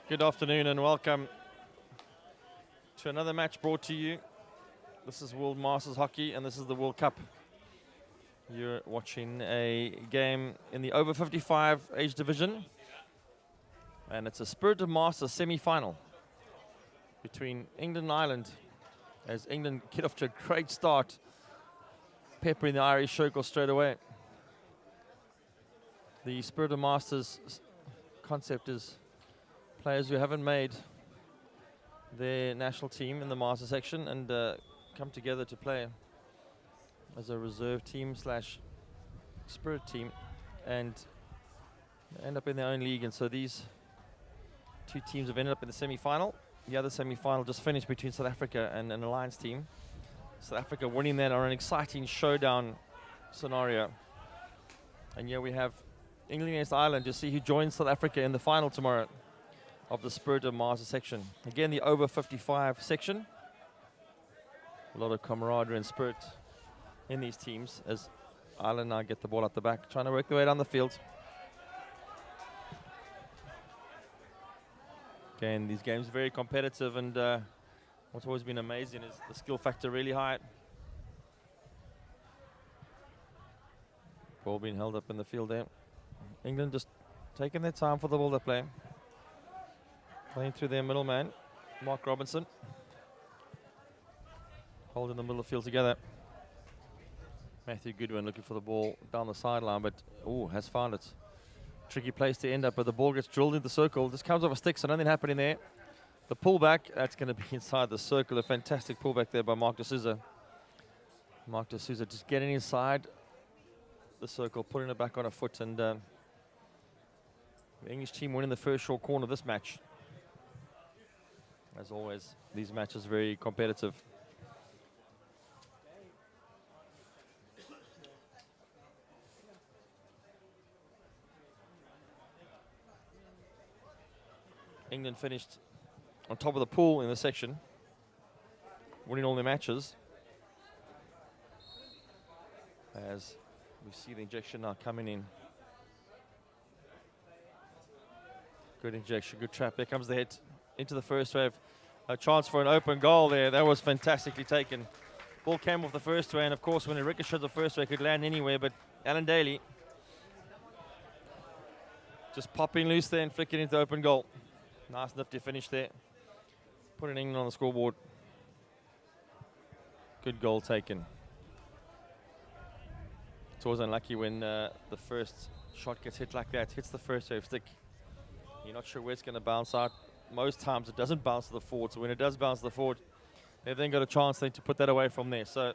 Good afternoon and welcome to another match brought to you. This is World Masters Hockey and this is the World Cup. You're watching a game in the over 55 age division, and it's a Spirit of Masters semi-final between England and Ireland, as England get off to a great start, peppering the Irish circle straight away. The Spirit of Masters concept is players who haven't made their national team in the master section and come together to play as a reserve team slash spirit team and end up in their own league. And so these two teams have ended up in the semi-final. The other semi-final just finished between South Africa and an alliance team. South Africa winning that on an exciting showdown scenario. And here we have England against Ireland to see who joins South Africa in the final tomorrow of the Spirit of Master section. Again, the over 55 section. A lot of camaraderie and spirit in these teams as Ireland now get the ball at the back, trying to work their way down the field. Again, these games are very competitive, and what's always been amazing is the skill factor really high. Ball being held up in the field there. England just taking their time for the ball to play. Playing through their middle man, Mark Robinson. Holding the middle of the field together. Matthew Goodwin looking for the ball down the sideline, but has found it. Tricky place to end up, but the ball gets drilled into the circle. This comes off a stick, so nothing happening there. The pullback, that's going to be inside the circle. A fantastic pullback there by Mark de Souza. Mark de Souza just getting inside the circle, putting it back on a foot, and the English team winning the first short corner of this match. As always, these matches are very competitive. England finished on top of the pool in the section, winning all their matches. As we see the injection now coming in. Good injection, good trap. There comes the hit into the first wave. A chance for an open goal there. That was fantastically taken. Ball came off the first way, and of course when it ricocheted the first way, it could land anywhere, but Alan Daly just popping loose there and flicking into the open goal. Nice nifty finish there. Putting England on the scoreboard. Good goal taken. It's always unlucky when the first shot gets hit like that. Hits the first wave stick. You're not sure where it's going to bounce out. Most times it doesn't bounce to the forward. So when it does bounce to the forward, they've then got a chance then to put that away from there. So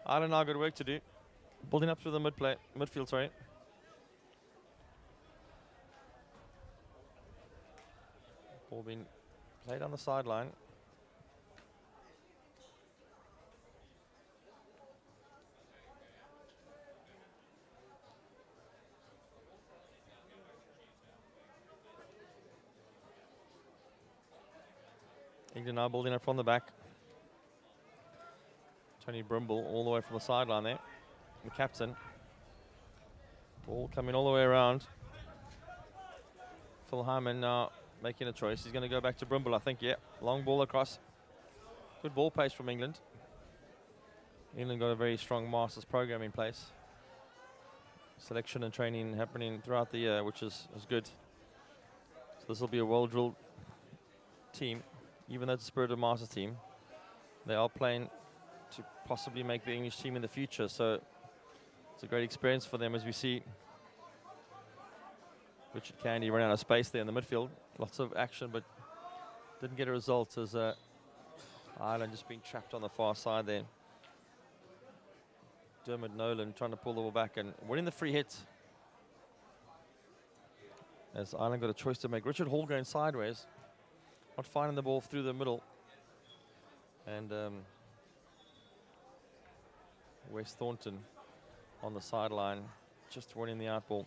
Ireland now got work to do. Building up through the midfield, sorry. Ball being played on the sideline. England now building up from the back. Tony Brimble all the way from the sideline there. The captain. Ball coming all the way around. Phil Hyman now making a choice. He's going to go back to Brimble, I think, yeah. Long ball across. Good ball pace from England. England got a very strong Masters program in place. Selection and training happening throughout the year, which is good. So this will be a well-drilled team. Even though it's a Spirit of Masters team, they are playing to possibly make the English team in the future. So it's a great experience for them as we see Richard Candy run out of space there in the midfield. Lots of action, but didn't get a result as Ireland just being trapped on the far side there. Dermot Nolan trying to pull the ball back and winning the free hit. As Ireland got a choice to make. Richard Hall going sideways. Not finding the ball through the middle. And Wes Thornton on the sideline, just winning the outball.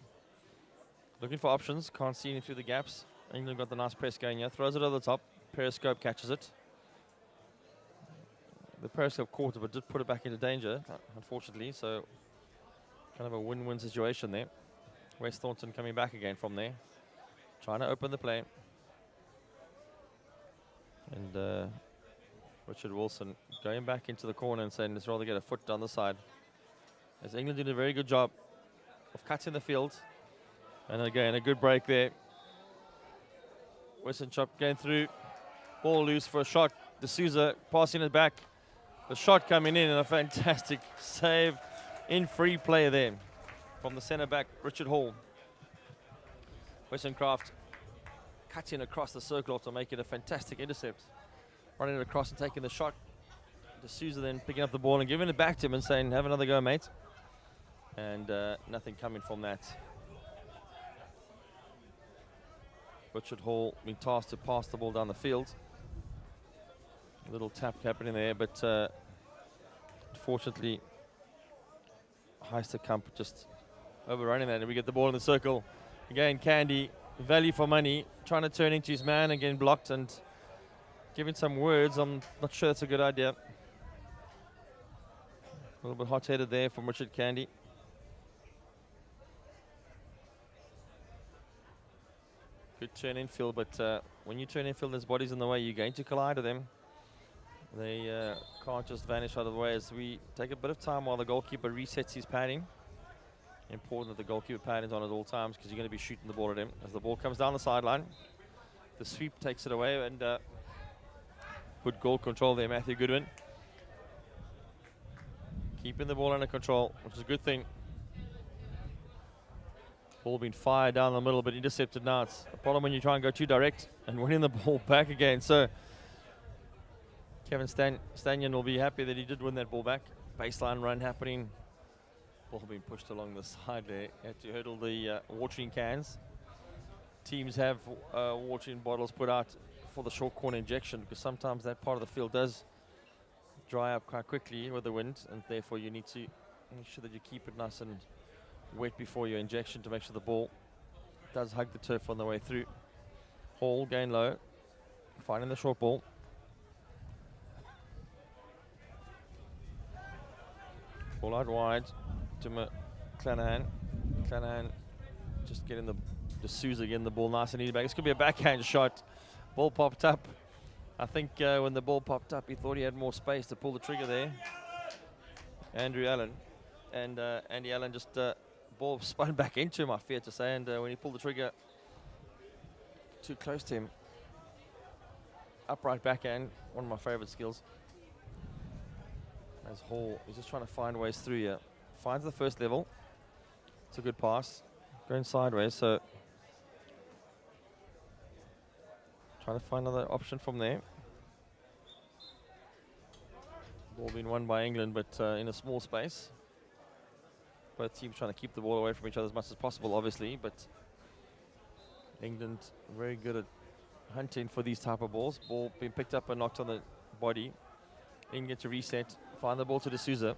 Looking for options, can't see any through the gaps. England got the nice press going here, throws it over the top. Periscope catches it. The Periscope caught it, but did put it back into danger, unfortunately. So kind of a win-win situation there. Wes Thornton coming back again from there. Trying to open the play. And Richard Wilson going back into the corner and saying, let's rather get a foot down the side. As England did a very good job of cutting the field. And again, a good break there. Western Chop going through. Ball loose for a shot. D'Souza passing it back. The shot coming in and a fantastic save in free play there from the centre back, Richard Hall. Westerncraft cutting across the circle after making a fantastic intercept. Running it across and taking the shot. D'Souza then picking up the ball and giving it back to him and saying, have another go, mate. And nothing coming from that. Richard Hall being tasked to pass the ball down the field. A little tap happening there, but unfortunately, Heisterkamp just overrunning that, and we get the ball in the circle. Again, Candy, value for money, trying to turn into his man, again blocked and giving some words. I'm not sure that's a good idea. A little bit hot-headed there from Richard Candy. Good turn infield, but when you turn infield, there's bodies in the way, you're going to collide with them. They can't just vanish out of the way as we take a bit of time while the goalkeeper resets his padding. Important that the goalkeeper pad is on at all times because you're going to be shooting the ball at him. As the ball comes down the sideline, the sweep takes it away and good goal control there, Matthew Goodwin. Keeping the ball under control, which is a good thing. Ball being fired down the middle but intercepted now. It's a problem when you try and go too direct and winning the ball back again. So Kevin Stanyan will be happy that he did win that ball back. Baseline run happening. Ball being pushed along the side there. Had to hurdle the watering cans. Teams have watering bottles put out for the short corner injection because sometimes that part of the field does dry up quite quickly with the wind, and therefore you need to make sure that you keep it nice and wet before your injection to make sure the ball does hug the turf on the way through. Hall going low, finding the short ball. Ball out wide to McClanahan. McClanahan just getting the D'Souza getting the ball nice and easy back. This could be a backhand shot. Ball popped up. I think when the ball popped up, he thought he had more space to pull the trigger there. Andrew Allen. And Andy Allen just ball spun back into him, I fear to say. And when he pulled the trigger too close to him. Upright backhand, one of my favorite skills. As Hall, he's just trying to find ways through here. Finds the first level. It's a good pass. Going sideways, so trying to find another option from there. Ball being won by England, but in a small space. Both teams trying to keep the ball away from each other as much as possible, obviously, but England very good at hunting for these type of balls. Ball being picked up and knocked on the body. England to reset. Find the ball to D'Souza.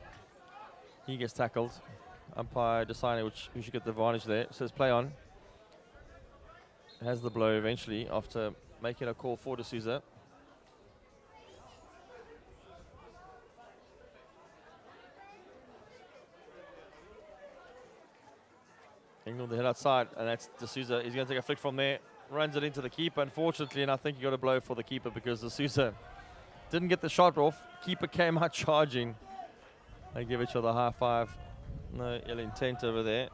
He gets tackled. Umpire deciding who should get the advantage there. Says play on. Has the blow eventually after making a call for D'Souza. England the head outside, and that's D'Souza. He's going to take a flick from there. Runs it into the keeper, unfortunately, and I think he got a blow for the keeper because D'Souza didn't get the shot off. Keeper came out charging. They give each other a high five. No ill intent over there.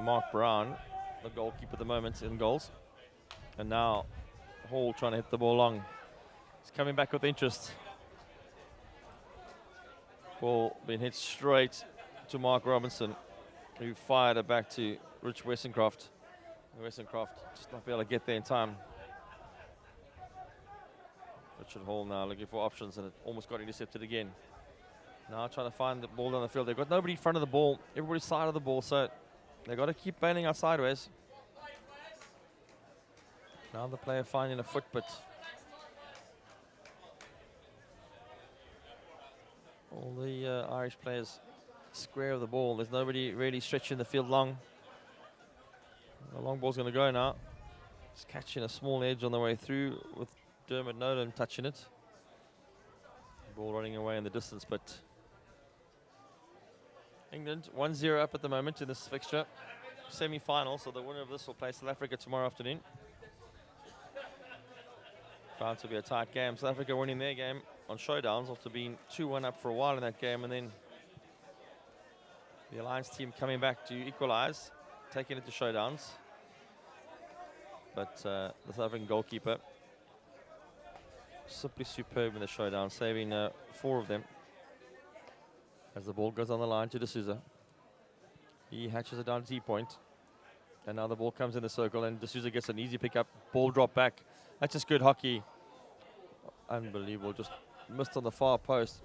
Mark Brown, the goalkeeper at the moment, in goals. And now Hall trying to hit the ball long. He's coming back with interest. Ball being hit straight to Mark Robinson, who fired it back to Rich Westerncraft. Westerncraft just not be able to get there in time. Richard Hall now looking for options, and it almost got intercepted again. Now trying to find the ball down the field. They've got nobody in front of the ball. Everybody's side of the ball, so they've got to keep bailing out sideways. Now the player finding a foot, but all the Irish players square of the ball. There's nobody really stretching the field long. The long ball's going to go now. It's catching a small edge on the way through with Dermot Nolan touching it. Ball running away in the distance, but England 1-0 up at the moment in this fixture. Semi-final, so the winner of this will play South Africa tomorrow afternoon. Bound to be a tight game. South Africa winning their game on showdowns after being 2-1 up for a while in that game, and then the Alliance team coming back to equalize, taking it to showdowns. But the South African goalkeeper, simply superb in the showdown, saving 4 of them. As the ball goes on the line to D'Souza. He hatches it down to T-point. And now the ball comes in the circle and D'Souza gets an easy pickup. Ball drop back. That's just good hockey. Unbelievable. Just missed on the far post.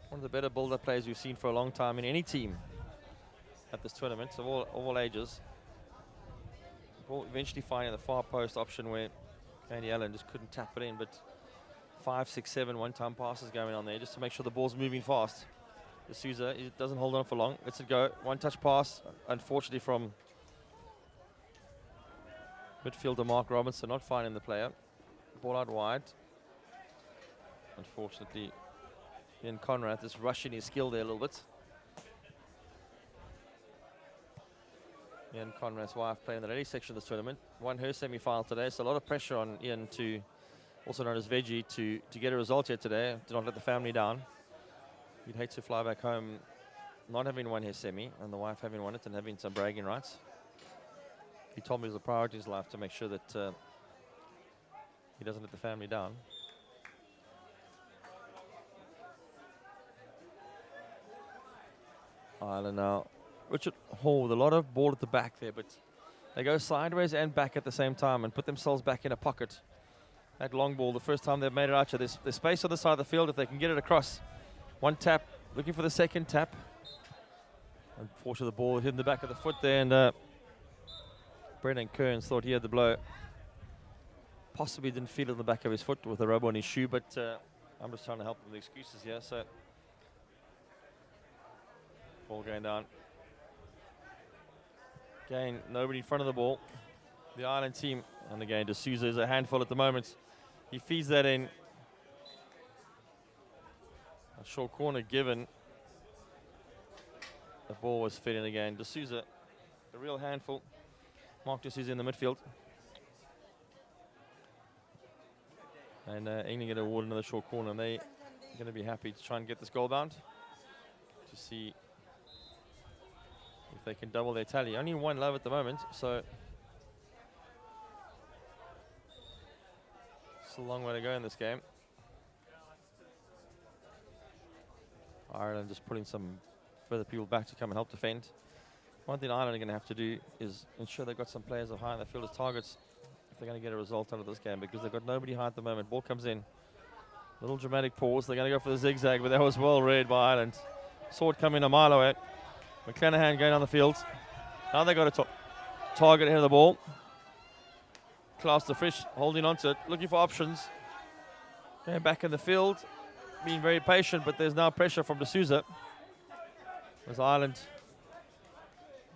One of the better build-up players we've seen for a long time in any team at this tournament of all ages. Ball eventually finding the far post option where Andy Allen just couldn't tap it in, but 5, 6, 7 one-time passes going on there just to make sure the ball's moving fast. D'Souza, he doesn't hold on for long. Lets it go. One-touch pass, unfortunately, from midfielder Mark Robinson, not finding the player. Ball out wide. Unfortunately, Ian Conrad is rushing his skill there a little bit. Ian Conrad's wife playing the ladies section of this tournament. Won her semi-final today, so a lot of pressure on Ian, also known as Veggie, to get a result here today. Do not let the family down. He'd hate to fly back home not having won his semi, and the wife having won it and having some bragging rights. He told me it was a priority in his life to make sure that he doesn't let the family down. Ireland now. Richard Hall with a lot of ball at the back there, but they go sideways and back at the same time and put themselves back in a pocket. That long ball, the first time they've made it out, there's space on the side of the field if they can get it across. One tap, looking for the second tap. Unfortunately, the ball hit in the back of the foot there, and Brendan Kearns thought he had the blow. Possibly didn't feel it in the back of his foot with a rubber on his shoe, but I'm just trying to help him with excuses here. So, ball going down. Again, nobody in front of the ball. The Ireland team, and again, D'Souza is a handful at the moment. He feeds that in. A short corner given. The ball was fed in again. D'Souza, a real handful. Mark D'Souza in the midfield. And England get awarded another short corner, and they're going to be happy to try and get this goal bound to see if they can double their tally. Only 1 love at the moment, so it's a long way to go in this game. Ireland just putting some further people back to come and help defend. One thing Ireland are going to have to do is ensure they've got some players high in the field as targets if they're going to get a result out of this game, because they've got nobody high at the moment. Ball comes in. Little dramatic pause. They're going to go for the zigzag, but that was well read by Ireland. Saw it come in a mile away. McClanahan going on the field. Now they've got a target ahead of the ball. Klaus de Frisch holding on to it, looking for options. Going back in the field, being very patient, but there's now pressure from D'Souza. As Ireland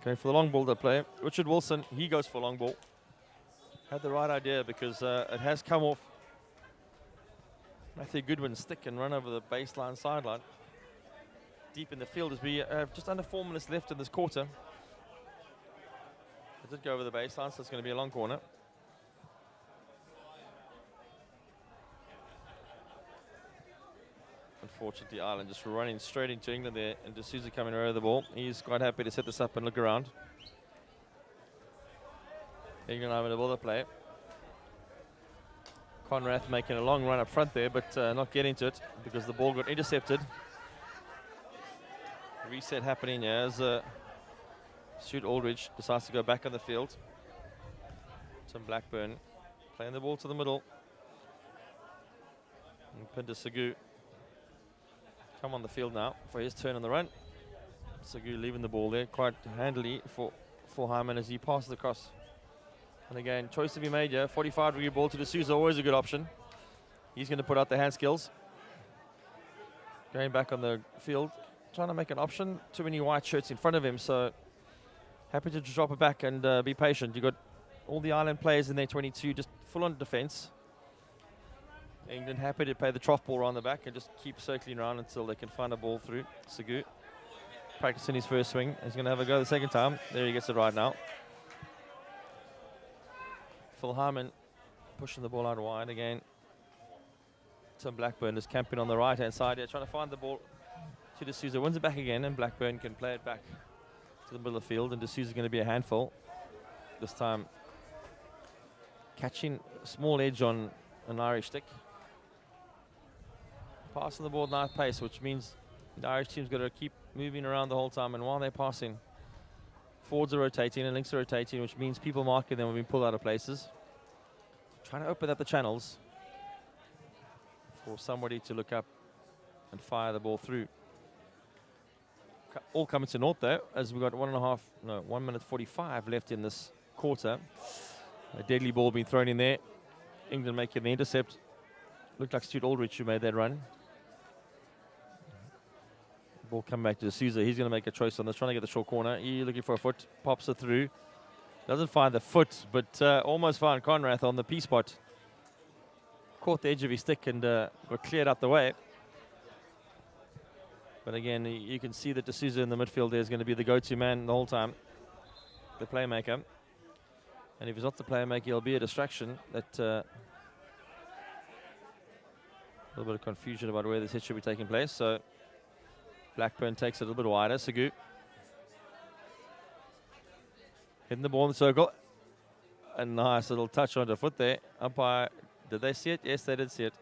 going for the long ball to play. Richard Wilson, he goes for long ball. Had the right idea because it has come off Matthew Goodwin's stick and run over the baseline sideline. Deep in the field as we have just under 4 minutes left in this quarter. It did go over the baseline, so it's going to be a long corner. Unfortunately, Ireland just running straight into England there, and D'Souza coming over the ball. He's quite happy to set this up and look around. England having a ball to play. Conrad making a long run up front there, but not getting to it because the ball got intercepted. Reset happening here as Stuart Aldridge decides to go back on the field. Tim Blackburn playing the ball to the middle. And Pinda Sagu come on the field now for his turn on the run. Sagu leaving the ball there quite handily for Hyman as he passes across. And again, choice to be made here. 45-degree ball to D'Souza, always a good option. He's going to put out the hand skills. Going back on the field, trying to make an option. Too many white shirts in front of him, so happy to drop it back and be patient. You've got all the Ireland players in their 22, just full on defense. England happy to play the trough ball around the back and just keep circling around until they can find a ball through. Sagu practicing his first swing. He's going to have a go the second time. There he gets it right now. Phil Harman pushing the ball out wide again. Tim Blackburn is camping on the right-hand side here, trying to find the ball to D'Souza. Wins it back again, and Blackburn can play it back to the middle of the field, and D'Souza is going to be a handful. This time catching a small edge on an Irish stick. Passing the ball at nice pace, which means the Irish team's got to keep moving around the whole time, and while they're passing, forwards are rotating and links are rotating, which means people marking them have been pulled out of places. Trying to open up the channels for somebody to look up and fire the ball through. All coming to naught though, as we've got 1 minute 45 left in this quarter. A deadly ball being thrown in there. England making the intercept. Looked like Stuart Aldrich who made that run. Ball coming back to D'Souza. He's going to make a choice on this, trying to get the short corner. He's looking for a foot, pops it through. Doesn't find the foot, but almost found Conrath on the P spot. Caught the edge of his stick and got cleared out the way. But again, you can see that D'Souza in the midfield there is going to be the go-to man the whole time, the playmaker. And if he's not the playmaker, he'll be a distraction. That a little bit of confusion about where this hit should be taking place. So Blackburn takes it a little bit wider. Sagu hitting the ball in the circle. A nice little touch on the foot there. Umpire, did they see it? Yes, they did see it.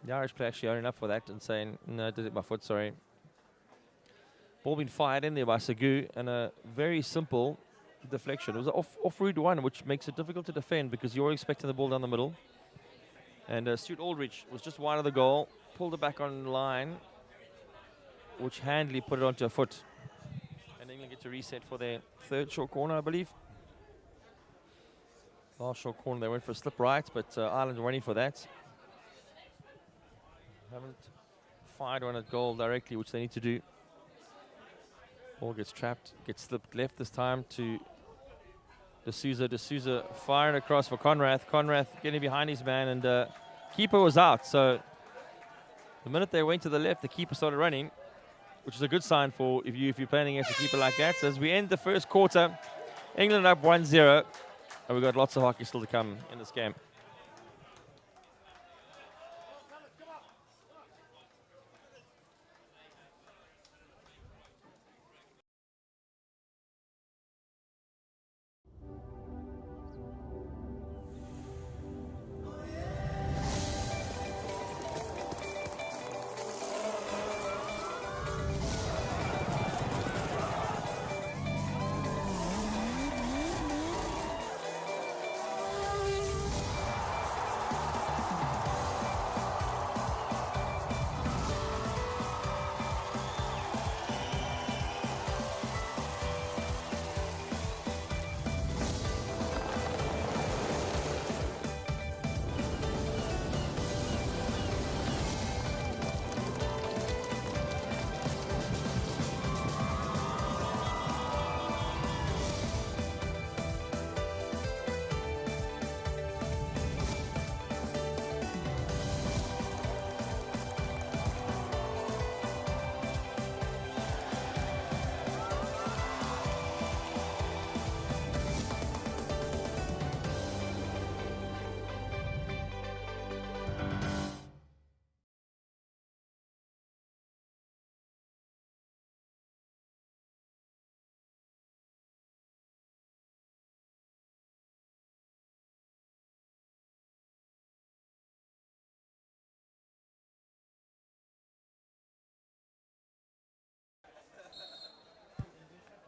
The Irish play actually owning up for that and saying, no, I did it my foot, sorry. Ball being fired in there by Sagu, and a very simple deflection. It was an off-route one, which makes it difficult to defend because you're expecting the ball down the middle. And Stuart Aldrich was just wide of the goal, pulled it back on line, which handily put it onto a foot. And England get to reset for their third short corner, I believe. Last short corner, they went for a slip right, but Ireland running for that. Haven't fired one at goal directly, which they need to do. Ball gets trapped, gets slipped left this time to D'Souza. D'Souza firing across for Conrath. Conrath getting behind his man, and keeper was out. So the minute they went to the left, the keeper started running, which is a good sign for if you're playing against a keeper like that. So as we end the first quarter, England up 1-0, and we've got lots of hockey still to come in this game.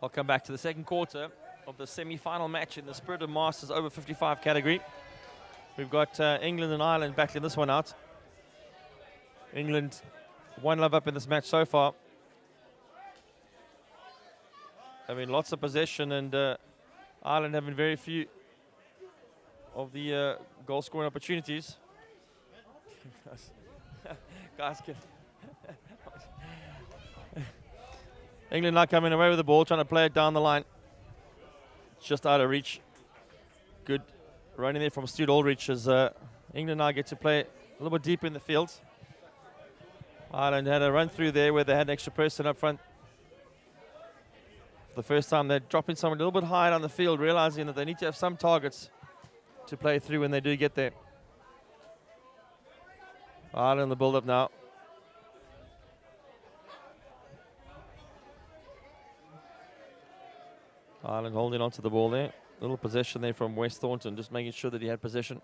I'll come back to the second quarter of the semi-final match in the Spirit of Masters over 55 category. We've got England and Ireland battling this one out. England 1-love up in this match so far. I mean, lots of possession, and Ireland having very few of the goal-scoring opportunities. Guys, England not coming away with the ball, trying to play it down the line. Just out of reach. Good running there from Stuart Aldrich as England now get to play a little bit deeper in the field. Ireland had a run through there where they had an extra person up front. For the first time, they're dropping someone a little bit higher on the field, realizing that they need to have some targets to play through when they do get there. Ireland the build-up now. Ireland holding on to the ball there. Little possession there from West Thornton, just making sure that he had possession.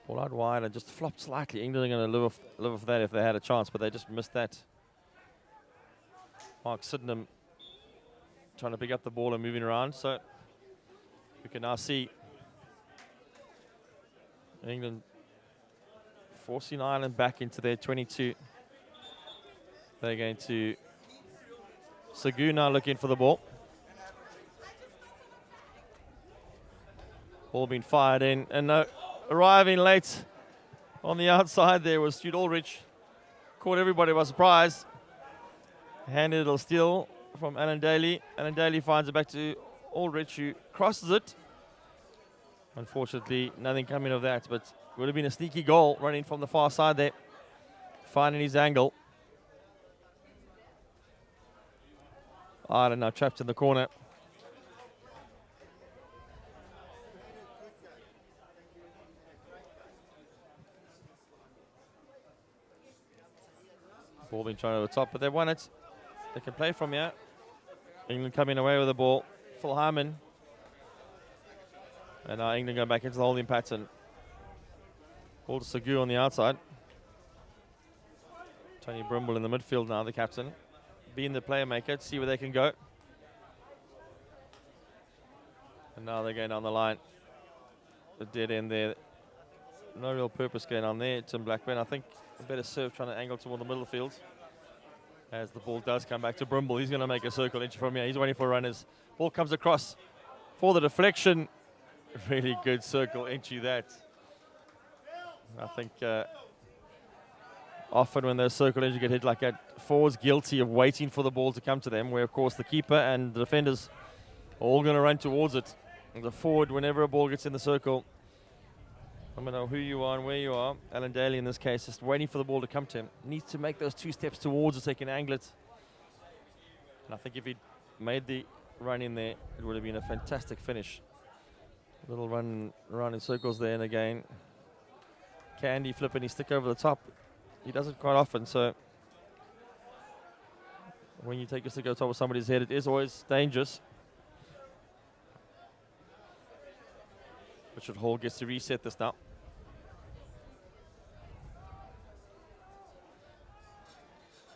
Ball out wide and just flopped slightly. England are going to live off that if they had a chance, but they just missed that. Mark Sydenham trying to pick up the ball and moving around. So we can now see England forcing Ireland back into their 22. They're going to Sagu now looking for the ball. Ball being fired in, and arriving late on the outside there was Stuart Aldrich. Caught everybody by surprise. Handed a steal from Alan Daly. Alan Daly finds it back to Aldrich, who crosses it. Unfortunately, nothing coming of that, but would have been a sneaky goal running from the far side there, finding his angle. Ireland now trapped in the corner. Ball being thrown over the top, but they won it. They can play from here. England coming away with the ball. Phil Hyman. And now England going back into the holding pattern. Ball to Sagu on the outside. Tony Brimble in the midfield now, the captain. Being the player maker to see where they can go. And now they're going down the line. The dead end there. No real purpose going on there. Tim Blackburn, I think a better serve trying to angle toward the middle field. As the ball does come back to Brimble. He's going to make a circle inch from here. He's waiting for runners. Ball comes across for the deflection. Really good circle inchy that. I think often when those circle inches get hit like that, forwards guilty of waiting for the ball to come to them, where of course the keeper and the defenders are all going to run towards it. And the forward, whenever a ball gets in the circle, I don't know who you are and where you are. Alan Daly in this case, just waiting for the ball to come to him. Needs to make those 2 steps towards it so he can angle it. And I think if he'd made the run in there, it would have been a fantastic finish. A little run around in circles there, and again, Candy flipping his stick over the top. He does it quite often, so when you take your stick over the top of somebody's head, it is always dangerous. Richard Hall gets to reset this now.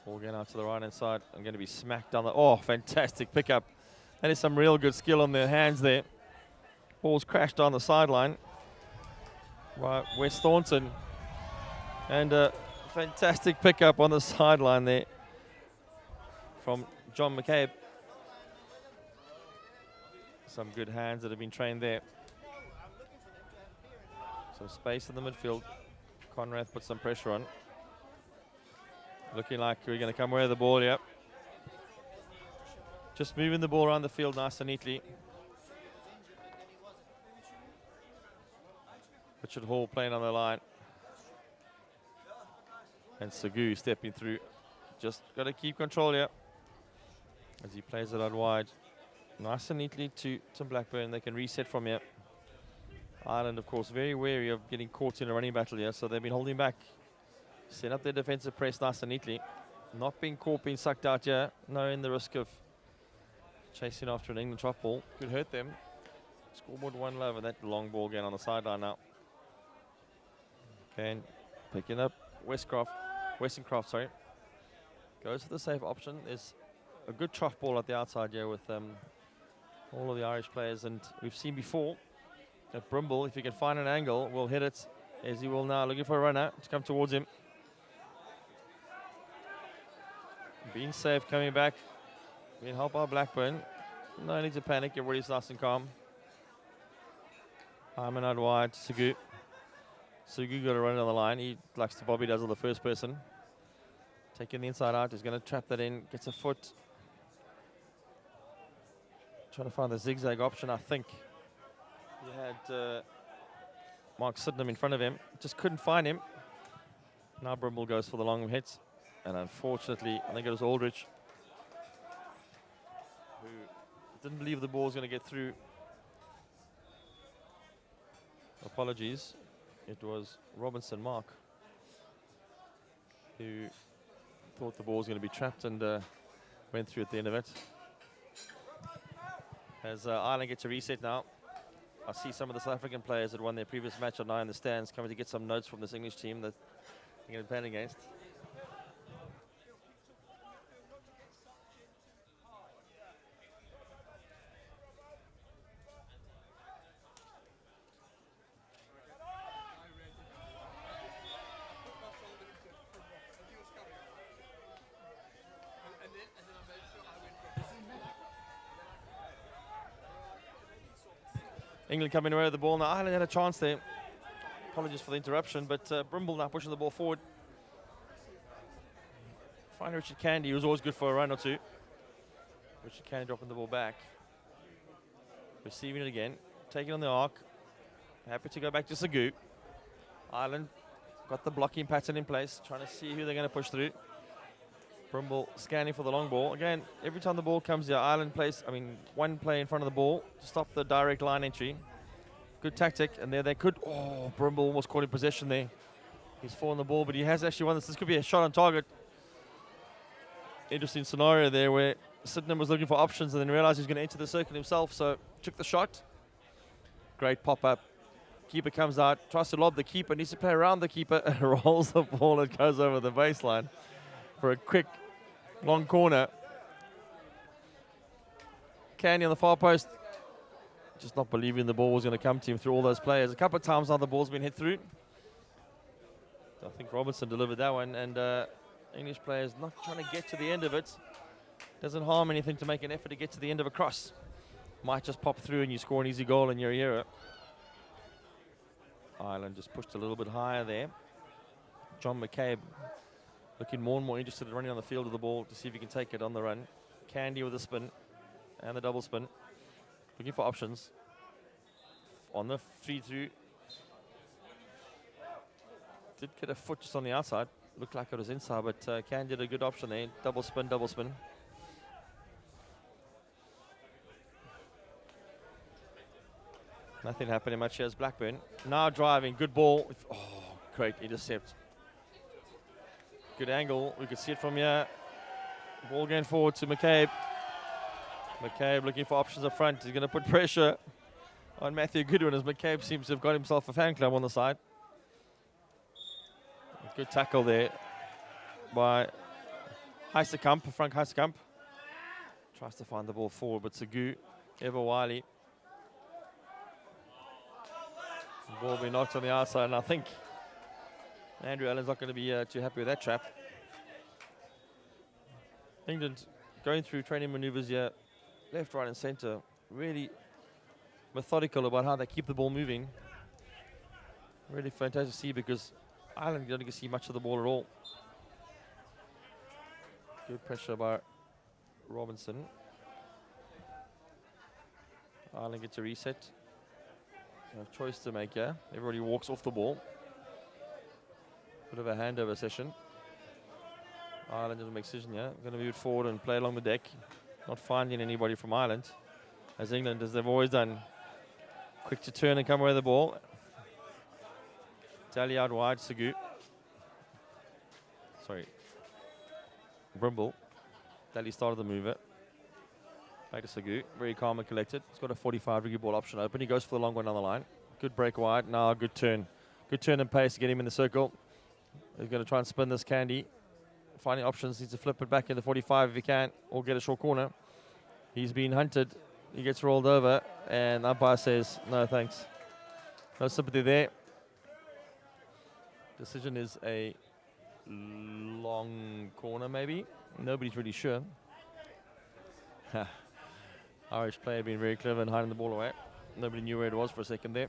Ball going out to the right-hand side. I'm going to be smacked down the... Oh, fantastic pickup. That is some real good skill on their hands there. Ball's crashed on the sideline. Right, West Thornton. And a fantastic pickup on the sideline there from John McCabe. Some good hands that have been trained there. Some space in the midfield. Conrath put some pressure on. Looking like we're going to come away with the ball, yep. Just moving the ball around the field nice and neatly. Richard Hall playing on the line. And Sagu stepping through. Just got to keep control here as he plays it out wide. Nice and neatly to Blackburn. They can reset from here. Ireland, of course, very wary of getting caught in a running battle here, so they've been holding back. Set up their defensive press nice and neatly. Not being caught, being sucked out here. Knowing the risk of chasing after an England trough ball. Could hurt them. Scoreboard 1 love, and that long ball again on the sideline now. Okay, picking up Westerncroft, sorry. Goes for the safe option. There's a good trough ball at the outside here with all of the Irish players, and we've seen before that Brimble, if he can find an angle, will hit it, as he will now, looking for a runner to come towards him. Being safe, coming back, being helped by Blackburn. No need to panic, everybody's nice and calm. Hyman out wide, Sagu. Sagu got a run on the line. He likes to Bobby does on the first person. Taking the inside out, he's going to trap that in, gets a foot. Trying to find the zigzag option, I think. He had Mark Sydenham in front of him, just couldn't find him. Now Brimble goes for the long hit, and unfortunately, I think it was Aldrich who didn't believe the ball was going to get through. Apologies. It was Robinson Mark who thought the ball was going to be trapped and went through at the end of it. As Ireland gets a reset now, I see some of the South African players that won their previous match on 9 in the stands coming to get some notes from this English team that they're going to be playing against. England coming away with the ball. Now Ireland had a chance there. Apologies for the interruption, but Brimble now pushing the ball forward. Find Richard Candy, who's always good for a run or two. Richard Candy dropping the ball back. Receiving it again. Taking on the arc. Happy to go back to Sagu. Ireland got the blocking pattern in place, trying to see who they're going to push through. Brimble scanning for the long ball. Again, every time the ball comes here, Ireland plays, one play in front of the ball to stop the direct line entry. Good tactic, and there they could. Oh, Brimble almost caught in possession there. He's fallen the ball, but he has actually won this. This could be a shot on target. Interesting scenario there where Sydenham was looking for options and then realized he was going to enter the circle himself, so took the shot. Great pop-up. Keeper comes out, tries to lob the keeper, needs to play around the keeper, and rolls the ball and goes over the baseline for a quick, long corner. Candy on the far post, just not believing the ball was going to come to him through all those players. A couple of times now the ball's been hit through. I think Robinson delivered that one, and English players not trying to get to the end of it. Doesn't harm anything to make an effort to get to the end of a cross. Might just pop through and you score an easy goal and you're a hero. Ireland just pushed a little bit higher there. John McCabe looking more and more interested in running on the field with the ball to see if he can take it on the run. Candy with the spin and the double spin. Looking for options. On the feed through. Did get a foot just on the outside. Looked like it was inside, but Candy did a good option there. Double spin, double spin. Nothing happening much here as Blackburn. Now driving, good ball. Oh, great intercept. Good angle, we could see it from here. Ball going forward to McCabe. McCabe looking for options up front. He's going to put pressure on Matthew Goodwin as McCabe seems to have got himself a fan club on the side. Good tackle there by Heisekamp, Frank Heisekamp. Tries to find the ball forward, but Sagu, ever wily. Ball being knocked on the outside, and I think Andrew Allen's not going to be too happy with that trap. England going through training maneuvers here, left, right, and centre. Really methodical about how they keep the ball moving. Really fantastic to see because Ireland don't get to see much of the ball at all. Good pressure by Robinson. Ireland gets a reset. They have choice to make here. Everybody walks off the ball. Bit of a handover session. Ireland doesn't make a decision here. Going to move forward and play along the deck. Not finding anybody from Ireland. As England, as they've always done. Quick to turn and come away with the ball. Tally out wide, Sagu. Sorry. Brimble. Tally started the mover. Back to Sagu. Very calm and collected. He's got a 45-degree ball option open. He goes for the long one on the line. Good break wide. Now good turn. Good turn and pace to get him in the circle. He's going to try and spin this Candy. Finding options. Needs to flip it back in the 45 if he can, or get a short corner. He's been hunted. He gets rolled over, and umpire says, no thanks. No sympathy there. Decision is a long corner, maybe. Nobody's really sure. Irish player being very clever and hiding the ball away. Nobody knew where it was for a second there.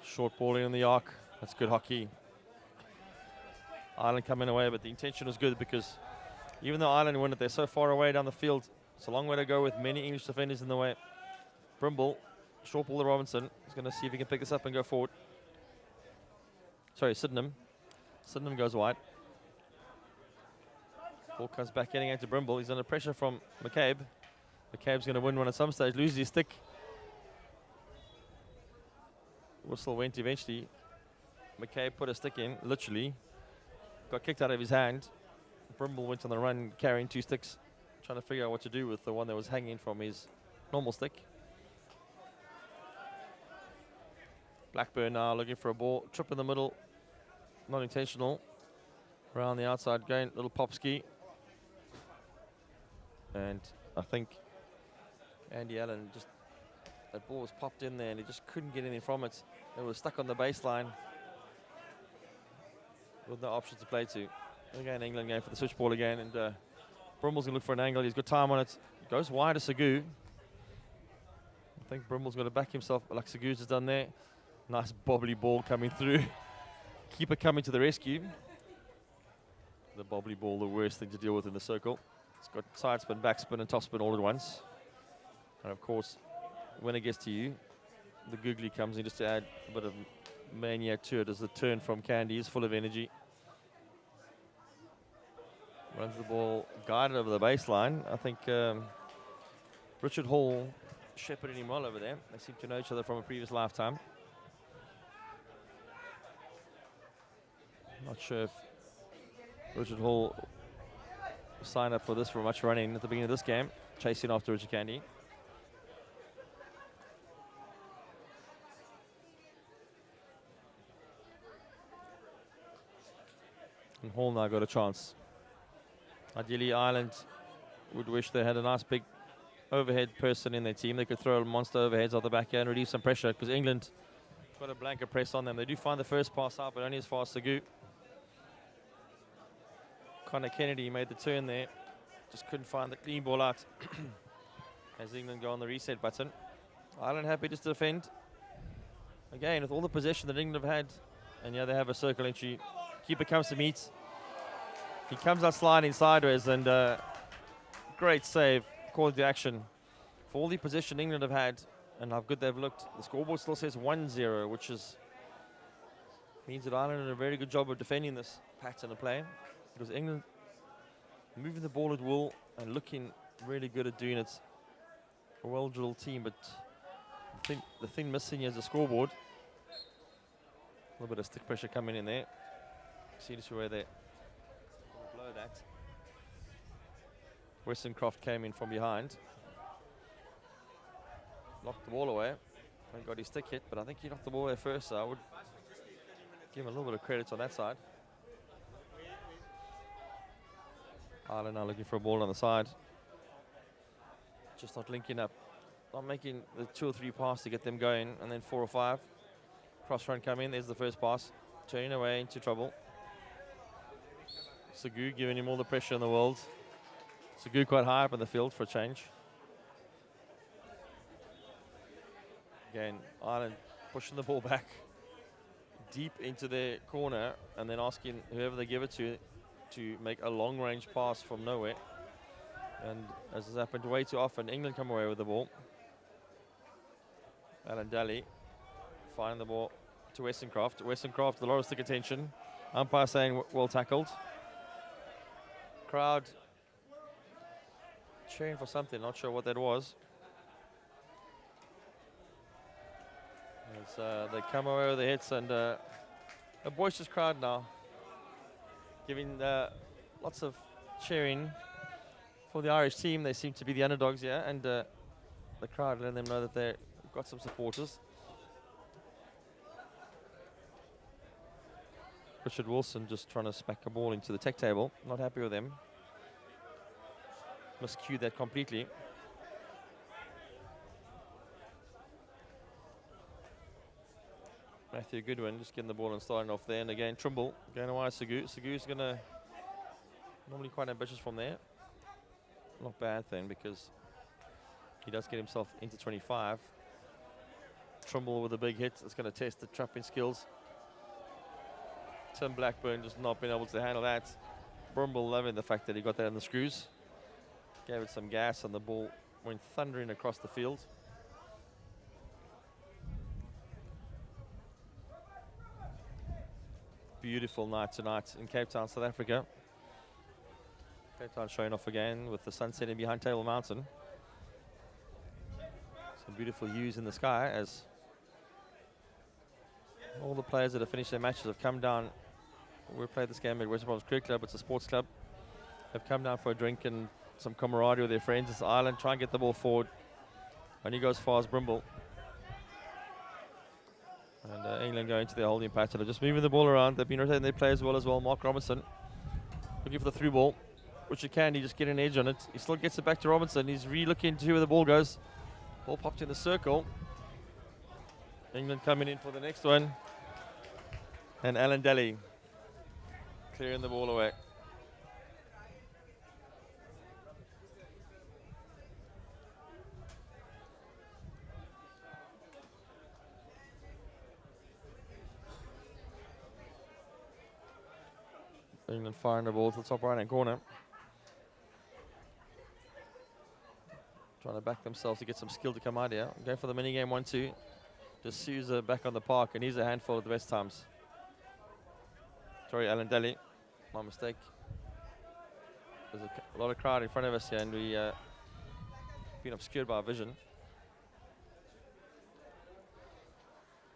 Short ball in the arc. That's good hockey. Ireland coming away, but the intention was good because even though Ireland win it, they're so far away down the field. It's a long way to go with many English defenders in the way. Brimble, short ball to Robinson. He's going to see if he can pick this up and go forward. Sorry, Sydenham. Sydenham goes wide. Ball comes back getting into Brimble. He's under pressure from McCabe. McCabe's going to win one at some stage. Loses his stick. Whistle went eventually. McKay put a stick in, literally. Got kicked out of his hand. Brimble went on the run carrying 2 sticks, trying to figure out what to do with the one that was hanging from his normal stick. Blackburn now looking for a ball. Trip in the middle. Not intentional. Around the outside, going little pop ski. And I think Andy Allen just, that ball was popped in there and he just couldn't get anything from it. It was stuck on the baseline with no option to play to. Again, England going for the switch ball again, and Brimble's going to look for an angle. He's got time on it. Goes wide to Sagu. I think Brimble's got to back himself like Sagu's has done there. Nice bobbly ball coming through. Keeper coming to the rescue. The bobbly ball, the worst thing to deal with in the circle. It's got side spin, back spin, and top spin all at once. And of course, when it gets to you, the googly comes in just to add a bit of mania to it as the turn from Candy is full of energy. Runs the ball guided over the baseline. I think Richard Hall shepherded him well over there. They seem to know each other from a previous lifetime. Not sure if Richard Hall signed up for this for much running at the beginning of this game, chasing after Richard Candy. And Hall now got a chance. Ideally, Ireland would wish they had a nice big overhead person in their team. They could throw monster overheads off the back here and relieve some pressure, because England got a blanket press on them. They do find the first pass out, but only as far as Sagu. Connor Kennedy made the turn there. Just couldn't find the clean ball out as England go on the reset button. Ireland happy just to defend. Again, with all the possession that England have had, and yeah, they have a circle entry. Keeper comes to meet. He comes out sliding sideways, and great save, called the action. For all the possession England have had, and how good they've looked, the scoreboard still says 1-0, which means that Ireland did a very good job of defending this pattern of play. Because England moving the ball at will and looking really good at doing it. A well-drilled team, but the thing missing is the scoreboard. A little bit of stick pressure coming in there. See just where they blow that. Westoncroft came in from behind. Knocked the ball away. And got his stick hit, but I think he knocked the ball away first, so I would give him a little bit of credit on that side. Ireland now looking for a ball on the side. Just not linking up. Not making the 2 or 3 passes to get them going, and then 4 or 5. Cross run come in, there's the first pass. Turning away into trouble. Sagu giving him all the pressure in the world. Sagu quite high up in the field for a change. Again, Ireland pushing the ball back deep into their corner and then asking whoever they give it to make a long-range pass from nowhere. And as has happened way too often, England come away with the ball. Alan Daly finding the ball to Westoncroft. Westoncroft, a lot of stick attention. Umpire saying well tackled. Crowd cheering for something, not sure what that was. As they come away with the hits, and a boisterous crowd now, giving lots of cheering for the Irish team. They seem to be the underdogs here, and the crowd letting them know that they've got some supporters. Richard Wilson just trying to smack a ball into the tech table. Not happy with them. Miscued that completely. Matthew Goodwin just getting the ball and starting off there. And again, Trimble going away. Sagu's going to normally quite ambitious from there. Not bad then, because he does get himself into 25. Trimble with a big hit. It's going to test the trapping skills. Tim Blackburn just not being able to handle that. Brimble loving the fact that he got that in the screws. Gave it some gas and the ball went thundering across the field. Beautiful night tonight in Cape Town, South Africa. Cape Town showing off again with the sun setting behind Table Mountain. Some beautiful hues in the sky as All the players that have finished their matches have come down. We played this game at Western Province Cricket Club. It's a sports club. Have come down for a drink and some camaraderie with their friends. It's Ireland. Try and get the ball forward. Only go as far as Brimble. And England go into their holding pattern. They're just moving the ball around. They've been rotating their players well as well. Mark Robinson looking for the through ball. Richard Candy just get an edge on it. He still gets it back to Robinson. He's re-looking to where the ball goes. Ball popped in the circle. England coming in for the next one. And Alan Daly clearing the ball away. England firing the ball to the top right-hand corner. Trying to back themselves to get some skill to come out here. Going for the mini-game 1-2. Just Sousa back on the park, and he's a handful at the best times. Sorry, Alan Daly. My mistake. There's a lot of crowd in front of us here, and we been obscured by our vision.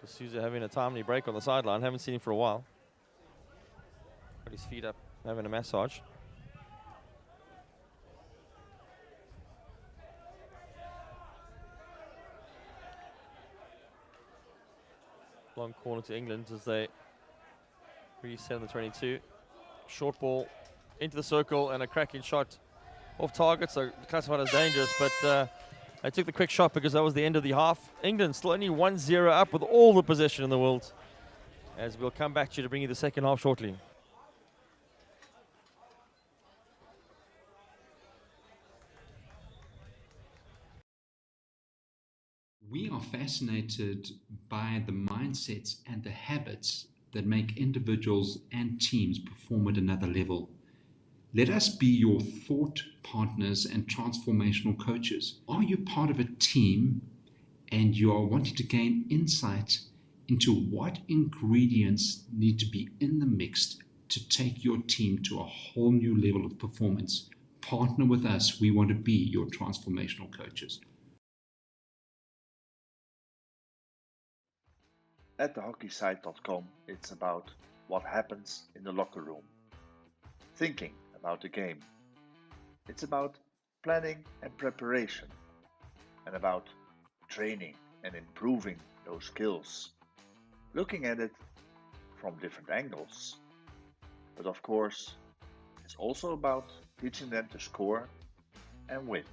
Sousa having a timely break on the sideline. Haven't seen him for a while. Got his feet up, having a massage. Long corner to England as they reset on the 22. Short ball into the circle and a cracking shot off target, so classified as dangerous, but they took the quick shot because that was the end of the half. England still only 1-0 up with all the possession in the world, as we'll come back to you to bring you the second half shortly. We are fascinated by the mindsets and the habits that make individuals and teams perform at another level. Let us be your thought partners and transformational coaches. Are you part of a team and you are wanting to gain insight into what ingredients need to be in the mix to take your team to a whole new level of performance? Partner with us. We want to be your transformational coaches. At thehockeysite.com, it's about what happens in the locker room, thinking about the game. It's about planning and preparation, and about training and improving those skills, looking at it from different angles. But of course, it's also about teaching them to score and win.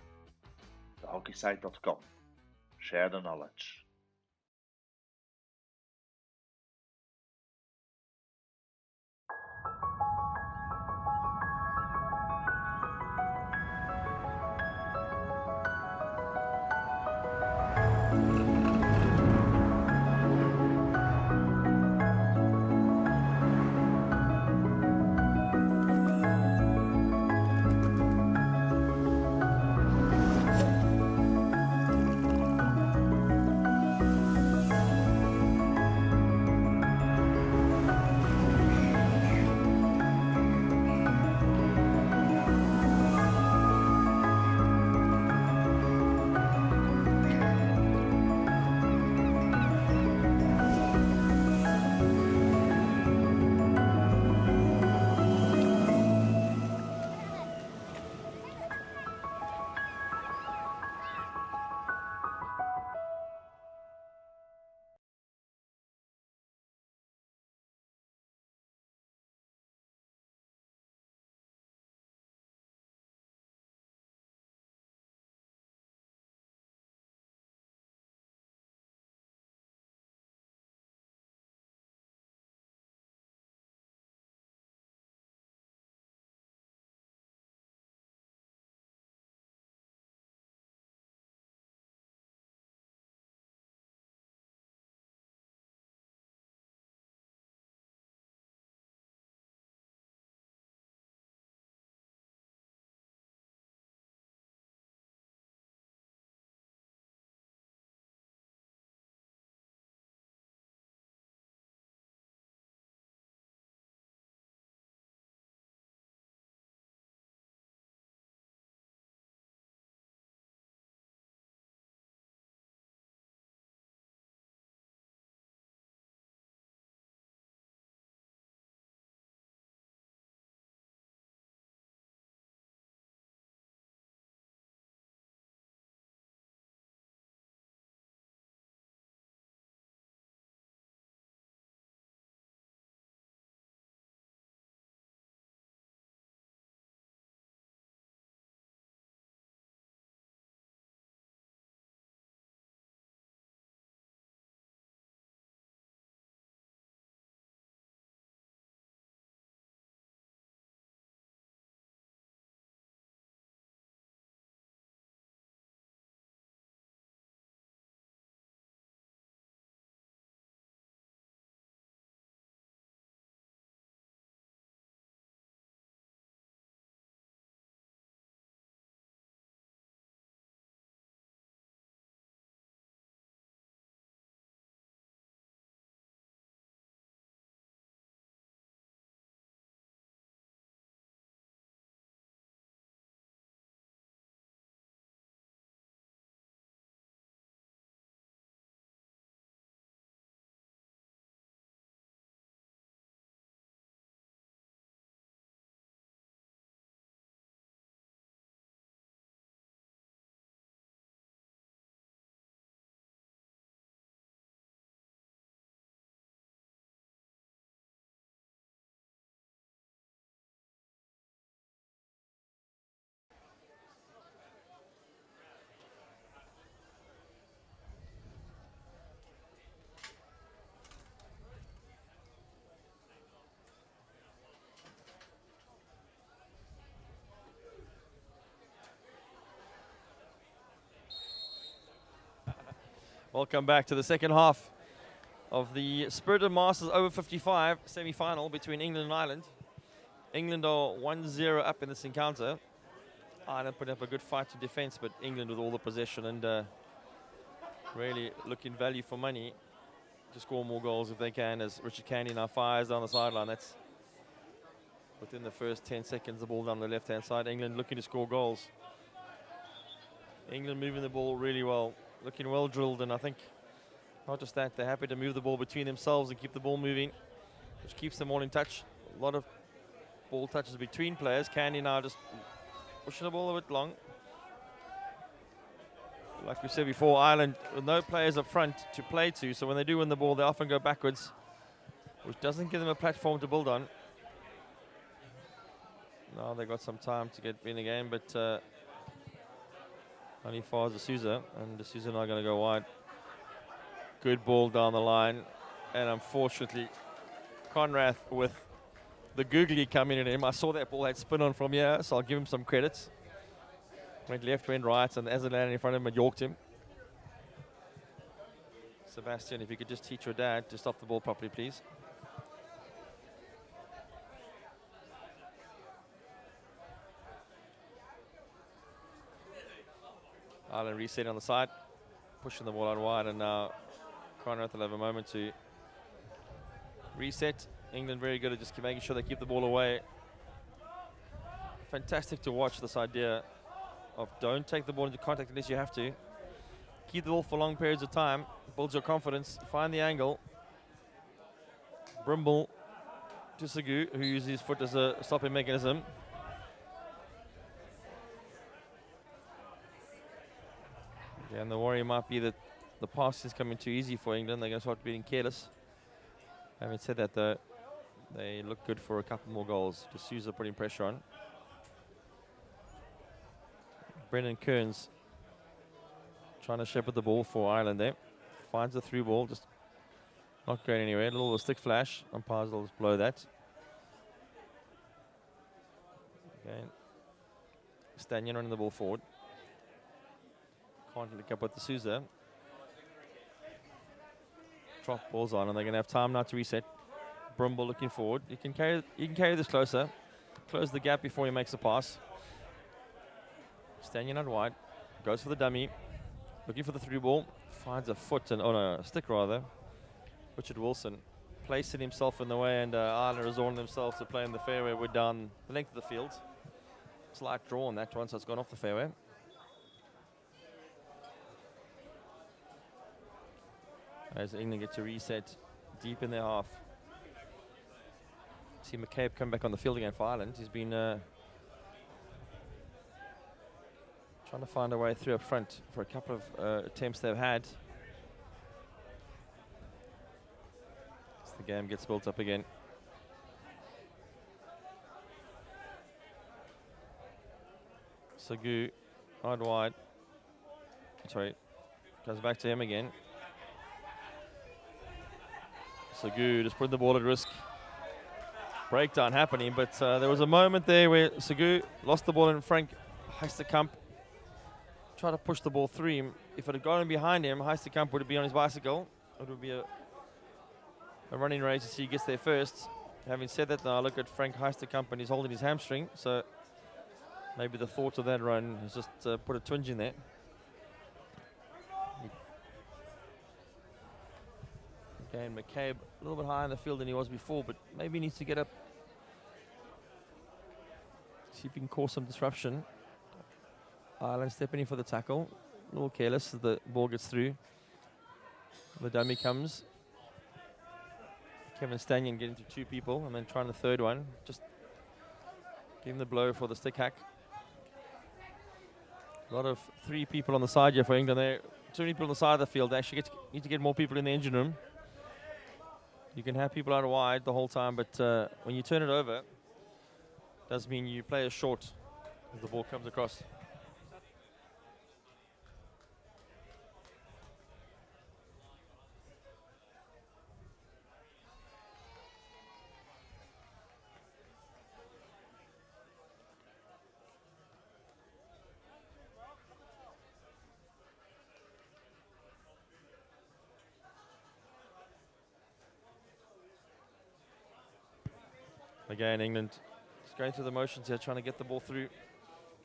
Thehockeysite.com. Share the knowledge. Welcome back to the second half of the Spirit of Masters over 55 semi-final between England and Ireland. England are 1-0 up in this encounter. Ireland put up a good fight to defence, but England with all the possession and really looking value for money to score more goals if they can, as Richard Candy now fires down the sideline. That's within the first 10 seconds, the ball down the left-hand side. England looking to score goals. England moving the ball really well, looking well drilled, and I think not just that, they're happy to move the ball between themselves and keep the ball moving, which keeps them all in touch. A lot of ball touches between players. Candy now just pushing the ball a bit long. Like we said before, Ireland with no players up front to play to, so when they do win the ball, they often go backwards, which doesn't give them a platform to build on. Now they've got some time to get in the game, but only far as D'Souza, and D'Souza now going to go wide. Good ball down the line, and unfortunately, Conrath with the googly coming in him. I saw that ball had spin on from here, so I'll give him some credits. Went left, went right, and as it landed in front of him, it yorked him. Sebastian, if you could just teach your dad to stop the ball properly, please. Ireland reset on the side, pushing the ball out wide, and now Conrath will have a moment to reset. England very good at just making sure they keep the ball away. Fantastic to watch this idea of don't take the ball into contact unless you have to. Keep the ball for long periods of time, builds your confidence, find the angle. Brimble to Sagu, who uses his foot as a stopping mechanism. Yeah, and the worry might be that the passing is coming too easy for England. They're going to start being careless. Having said that, though, they look good for a couple more goals. D'Souza putting pressure on. Brendan Kearns trying to shepherd the ball for Ireland there. Finds the through ball, just not going anywhere. A little stick flash. Umpires will just blow that. Again, Stanion running the ball forward. Can't link up with D'Souza. Drop balls on, and they're going to have time now to reset. Brimble looking forward. You can carry this closer. Close the gap before he makes a pass. Stanion out wide. Goes for the dummy. Looking for the through ball. Finds a foot, and a stick rather. Richard Wilson placing himself in the way, and Ireland resorting themselves to play in the fairway. We're down the length of the field. Slight draw on that one, so it's gone off the fairway. As England get to reset deep in their half. See McCabe come back on the field again for Ireland. He's been trying to find a way through up front for a couple of attempts they've had. As the game gets built up again. Sagu, wide. Sorry, goes back to him again. Sagu just putting the ball at risk. Breakdown happening, but there was a moment there where Sagu lost the ball and Frank Heisterkamp tried to push the ball through him. If it had gone behind him, Heisterkamp would be on his bicycle. It would be a running race to see who gets there first. Having said that, now look at Frank Heisterkamp, and he's holding his hamstring, so maybe the thought of that run has just put a twinge in there. Again, McCabe a little bit higher in the field than he was before, but maybe he needs to get up. See if he can cause some disruption. Ireland stepping in for the tackle. A little careless as the ball gets through. The dummy comes. Kevin Stanion getting to two people and then trying the third one. Just giving the blow for the stick hack. A lot of three people on the side here for England there. Too many people on the side of the field. They actually need to get more people in the engine room. You can have people out wide the whole time, but when you turn it over, it does mean you play a short as the ball comes across. Again, England just going through the motions here, trying to get the ball through.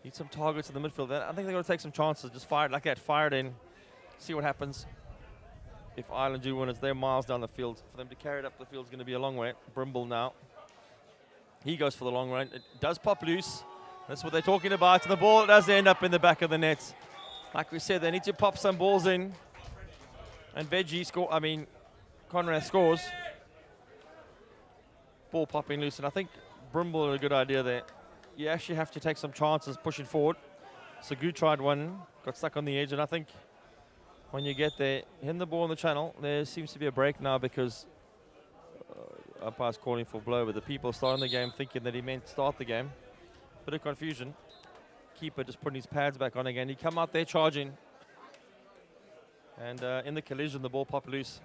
Need some targets in the midfield. I think they're going to take some chances. Just fire it like that, fire it in, see what happens. If Ireland do win, it's they're miles down the field. For them to carry it up the field is going to be a long way. Brimble now. He goes for the long run. It does pop loose. That's what they're talking about. And the ball does end up in the back of the net. Like we said, they need to pop some balls in. And Conrath scores. Ball popping loose. And I think Brimble had a good idea there. You actually have to take some chances pushing forward. Sagu tried one, got stuck on the edge. And I think when you get there, hitting the ball in the channel, there seems to be a break now because umpire's calling for blow, but the people starting the game thinking that he meant start the game. Bit of confusion. Keeper just putting his pads back on again. He come out there charging. And in the collision, the ball popped loose.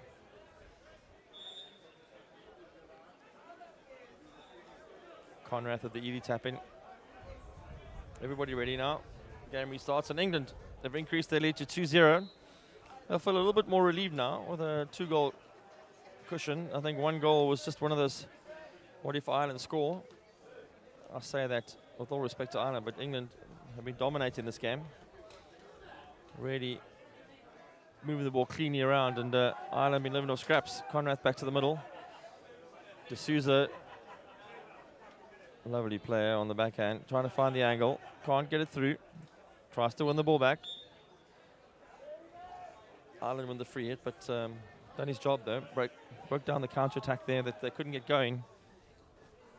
Conrath at the easy tap in. Everybody ready now. Game restarts. And England, they've increased their lead to 2-0. They'll feel a little bit more relieved now with a 2-goal cushion. I think one goal was just one of those, what if Ireland score? I say that with all respect to Ireland, but England have been dominating this game. Really moving the ball cleanly around, and Ireland been living off scraps. Conrath back to the middle. D'Souza, lovely player on the backhand, trying to find the angle. Can't get it through. Tries to win the ball back. Ireland win the free hit, but done his job though. Broke down the counter-attack there that they couldn't get going.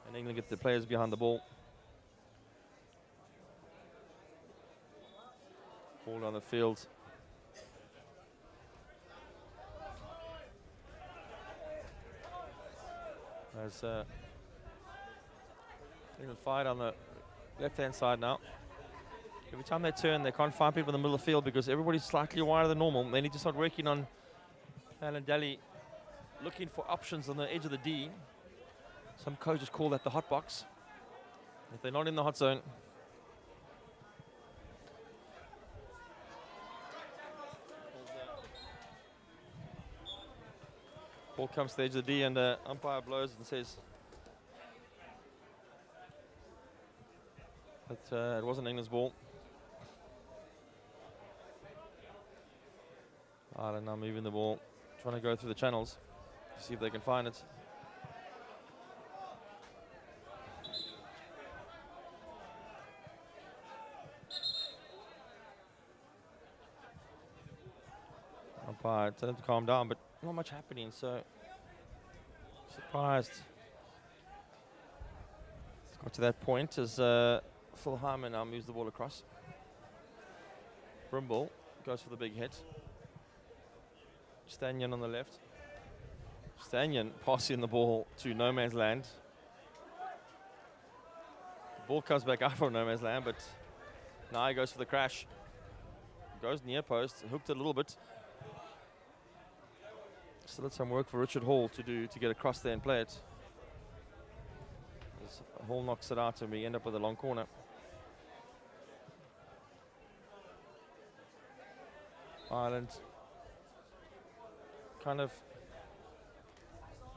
And England get the players behind the ball. Ball on the field. As England fired on the left-hand side now. Every time they turn, they can't find people in the middle of the field because everybody's slightly wider than normal. They need to start working on Alan Daly, looking for options on the edge of the D. Some coaches call that the hot box. If they're not in the hot zone. Ball comes to the edge of the D and the umpire blows and says that it wasn't England's ball. Ireland now moving the ball, trying to go through the channels to see if they can find it. Umpire, tell them to calm down, but not much happening, so surprised. It's got to that point as Phil Hyman now moves the ball across. Brimble goes for the big hit. Stanyan on the left. Stanyan passing the ball to no man's land. The ball comes back out from no man's land, but now he goes for the crash. Goes near post, hooked it a little bit. Still had some work for Richard Hall to do to get across there and play it. As Hall knocks it out and we end up with a long corner. Ireland kind of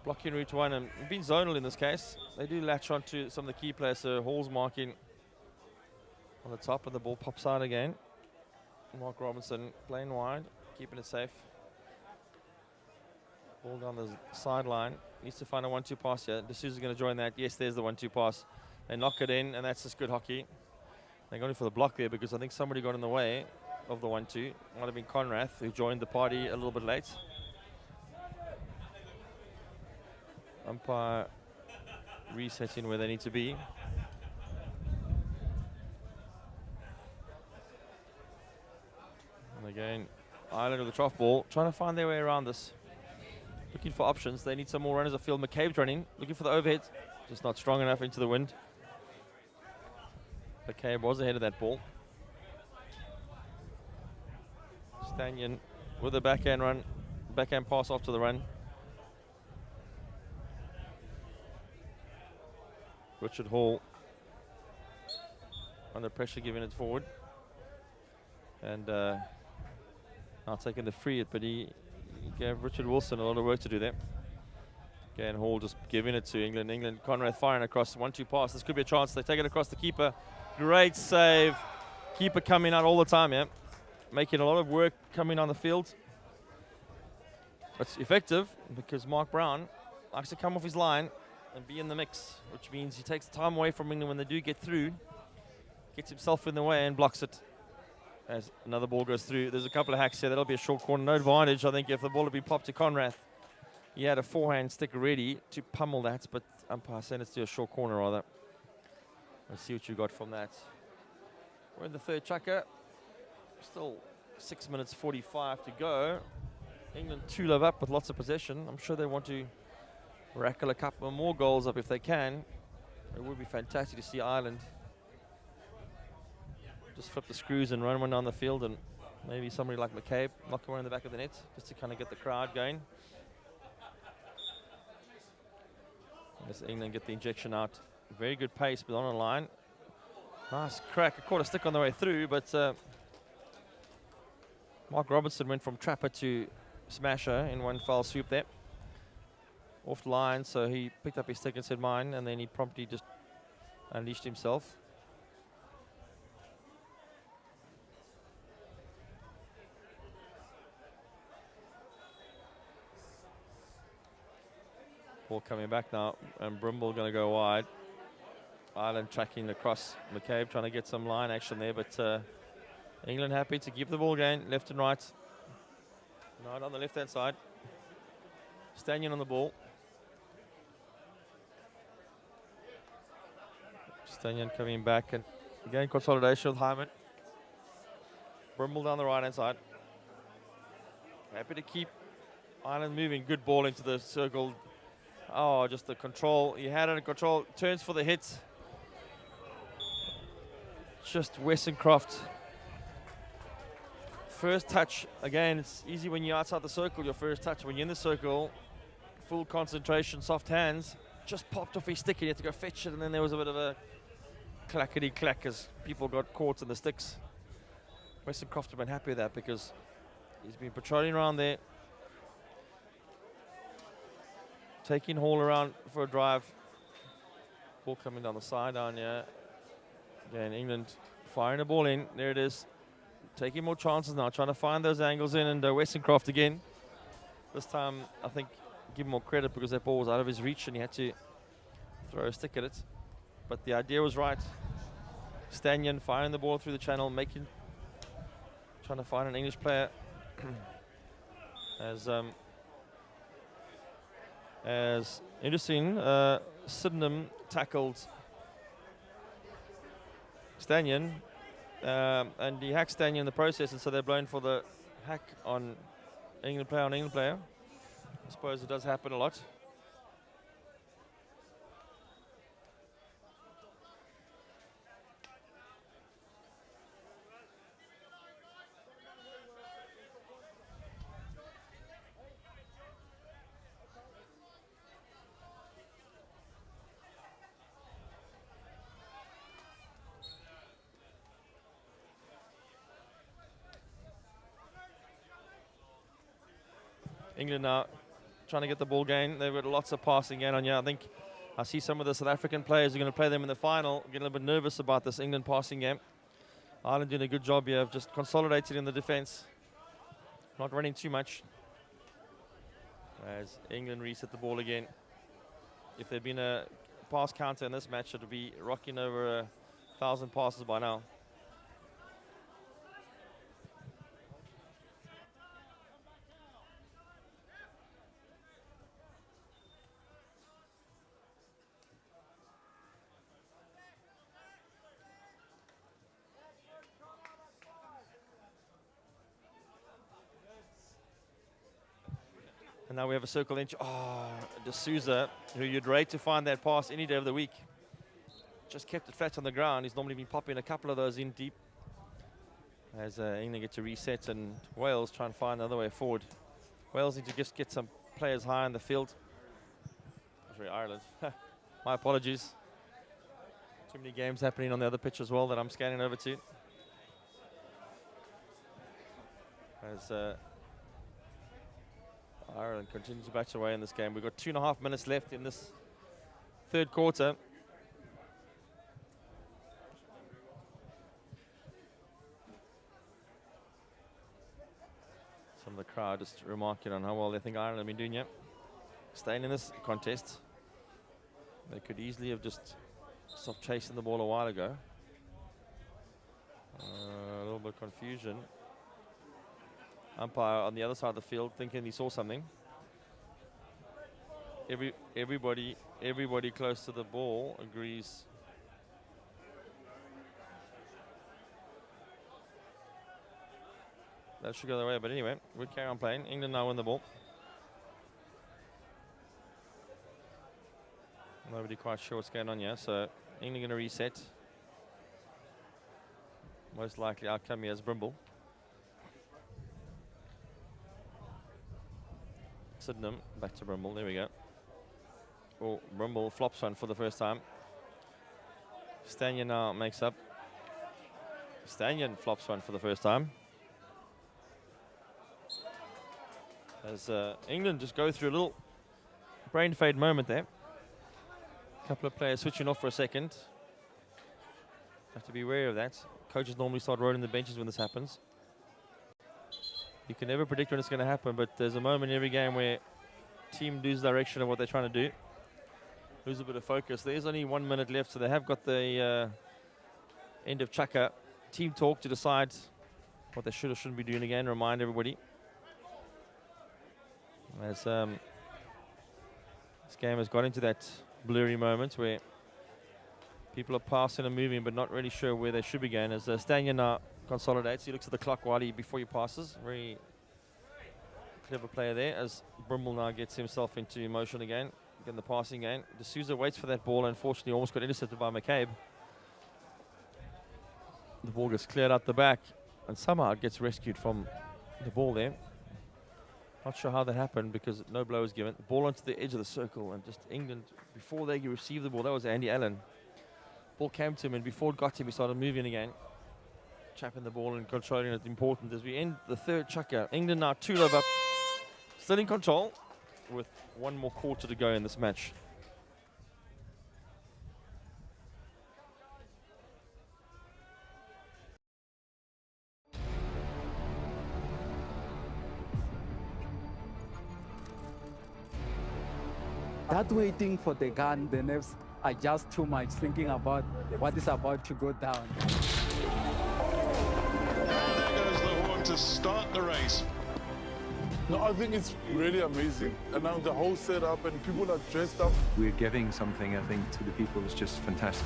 blocking route one and being zonal in this case. They do latch on to some of the key players, so Hall's marking on the top and the ball pops out again. Mark Robinson playing wide, keeping it safe. Ball down the sideline. Needs to find a 1-2 pass here. D'Souza's going to join that. Yes, there's the 1-2 pass. They knock it in, and that's just good hockey. They're going for the block there because I think somebody got in the way of the 1-2. Might have been Conrath, who joined the party a little bit late. Umpire resetting where they need to be. And again, Ireland with the trough ball, trying to find their way around this. Looking for options. They need some more runners. I feel McCabe's running, looking for the overhead. Just not strong enough into the wind. McCabe was ahead of that ball. Stanyan with a backhand run, backhand pass after the run. Richard Hall under pressure, giving it forward. And now taking the free hit, but he gave Richard Wilson a lot of work to do there. Again, Hall just giving it to England. Conrad firing across 1-2 pass. This could be a chance. They take it across the keeper. Great save. Keeper coming out all the time, yeah. Making a lot of work coming on the field. It's effective because Mark Brown likes to come off his line and be in the mix, which means he takes time away from England when they do get through, gets himself in the way and blocks it as another ball goes through. There's a couple of hacks here. That'll be a short corner. No advantage, I think, if the ball had been popped to Conrad. He had a forehand stick ready to pummel that, but umpire sent it to a short corner rather. Let's see what you got from that. We're in the third chukker. Still 6 minutes 45 to go. England 2-love up with lots of possession. I'm sure they want to rackle a couple more goals up if they can. It would be fantastic to see Ireland just flip the screws and run one down the field, and maybe somebody like McCabe knock one in the back of the net just to kind of get the crowd going. As England get the injection out. Very good pace, but on a line. Nice crack. It caught a stick on the way through, but Mark Robertson went from trapper to smasher in one foul swoop there. Off the line, so he picked up his stick and said mine, and then he promptly just unleashed himself. Ball coming back now, and Brimble going to go wide. Ireland tracking across. McCabe trying to get some line action there, but England happy to keep the ball going left and right. Right on the left-hand side. Stanyan on the ball. Stanyan coming back, and again consolidation with Hyman. Brimble down the right-hand side. Happy to keep Ireland moving. Good ball into the circle. Oh, just the control. He had it in control. Turns for the hit. Just Wessoncroft. First touch. Again, it's easy when you're outside the circle, your first touch. When you're in the circle, full concentration, soft hands. Just popped off his stick. He had to go fetch it, and then there was a bit of a clackety-clack as people got caught in the sticks. Wessoncroft have been happy with that because he's been patrolling around there, taking Hall around for a drive. Ball coming down the sideline, yeah. Again, England firing the ball in. There it is. Taking more chances now, trying to find those angles in, and Wessoncroft again. This time, I think, give him more credit because that ball was out of his reach and he had to throw a stick at it. But the idea was right. Stanyan firing the ball through the channel, trying to find an English player. As interesting, Sydenham tackled Stanyan, and he hacked Stanyan in the process, and so they're blown for the hack on England player. I suppose it does happen a lot. England now trying to get the ball going. They've got lots of passing going on here. I think I see some of the South African players who are going to play them in the final getting a little bit nervous about this England passing game. Ireland doing a good job here of just consolidating in the defense, not running too much. As England reset the ball again. If there'd been a pass counter in this match, it would be rocking over 1,000 passes by now. And now we have a circle inch. Oh, D'Souza, who you'd rate to find that pass any day of the week. Just kept it flat on the ground. He's normally been popping a couple of those in deep. As England get to reset, and Wales try and find another way forward. Wales need to just get some players high in the field. Sorry, Ireland. My apologies. Too many games happening on the other pitch as well that I'm scanning over to. As Ireland continues to batch away in this game. We've got 2.5 minutes left in this third quarter. Some of the crowd just remarking on how well they think Ireland have been doing, yeah. Staying in this contest. They could easily have just stopped chasing the ball a while ago. A little bit of confusion. Umpire on the other side of the field thinking he saw something. Everybody close to the ball agrees. That should go the way, but anyway, we'll carry on playing. England now win the ball. Nobody quite sure what's going on here, so England going to reset. Most likely outcome here is Brimble. Sydenham, back to Brimble, there we go. Oh, Brimble flops one for the first time. Stanyan now makes up. Stanyan flops one for the first time. As England just go through a little brain fade moment there. A couple of players switching off for a second. Have to be wary of that. Coaches normally start rolling the benches when this happens. You can never predict when it's going to happen, but there's a moment in every game where team lose direction of what they're trying to do. Lose a bit of focus. There's only 1 minute left, so they have got the end of Chaka team talk to decide what they should or shouldn't be doing again, remind everybody. As this game has got into that blurry moment where people are passing and moving but not really sure where they should be going. As Stanyan now consolidates, he looks at the clock before he passes. Very clever player there as Brimble now gets himself into motion again, getting the passing game. D'Souza waits for that ball, unfortunately almost got intercepted by McCabe. The ball gets cleared out the back and somehow it gets rescued from the ball there. Not sure how that happened because no blow was given. Ball onto the edge of the circle and just England, before they received the ball, that was Andy Allen. Ball came to him and before it got to him, he started moving again. Chapping the ball and controlling it important as we end the third Chaka. England now 2-0 up. Still in control with one more quarter to go in this match. That waiting for the gun, the nerves are just too much, thinking about what is about to go down. There goes the horn to start the race. No, I think it's really amazing. And now the whole setup and people are dressed up. We're giving something, I think, to the people is just fantastic.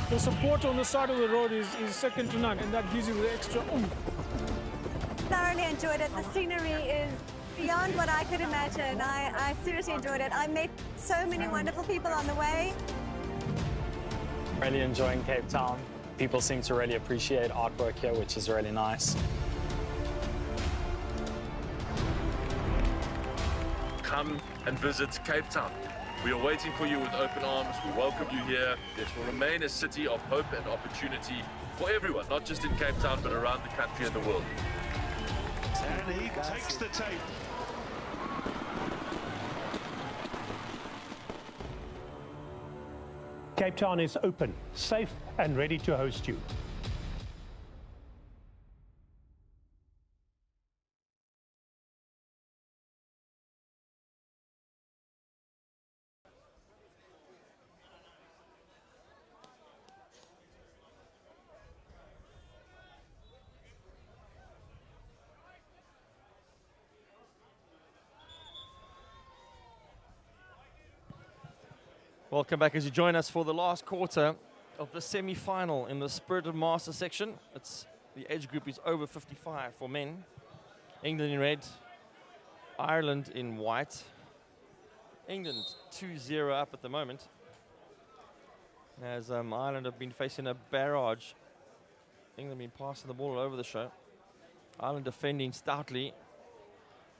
The support on the side of the road is second to none, and that gives you the extra oomph. Thoroughly enjoyed it. The scenery is beyond what I could imagine. I seriously enjoyed it. I met so many wonderful people on the way. Really enjoying Cape Town. People seem to really appreciate artwork here, which is really nice. Come and visit Cape Town. We are waiting for you with open arms. We welcome you here. It will remain a city of hope and opportunity for everyone, not just in Cape Town, but around the country and the world. And he takes the tape. Cape Town is open, safe, and ready to host you. Welcome back as you join us for the last quarter of the semi-final in the Spirited Master section. It's the age group is over 55 for men. England in red, Ireland in white. England 2-0 up at the moment, as Ireland have been facing a barrage. England been passing the ball all over the show. Ireland defending stoutly.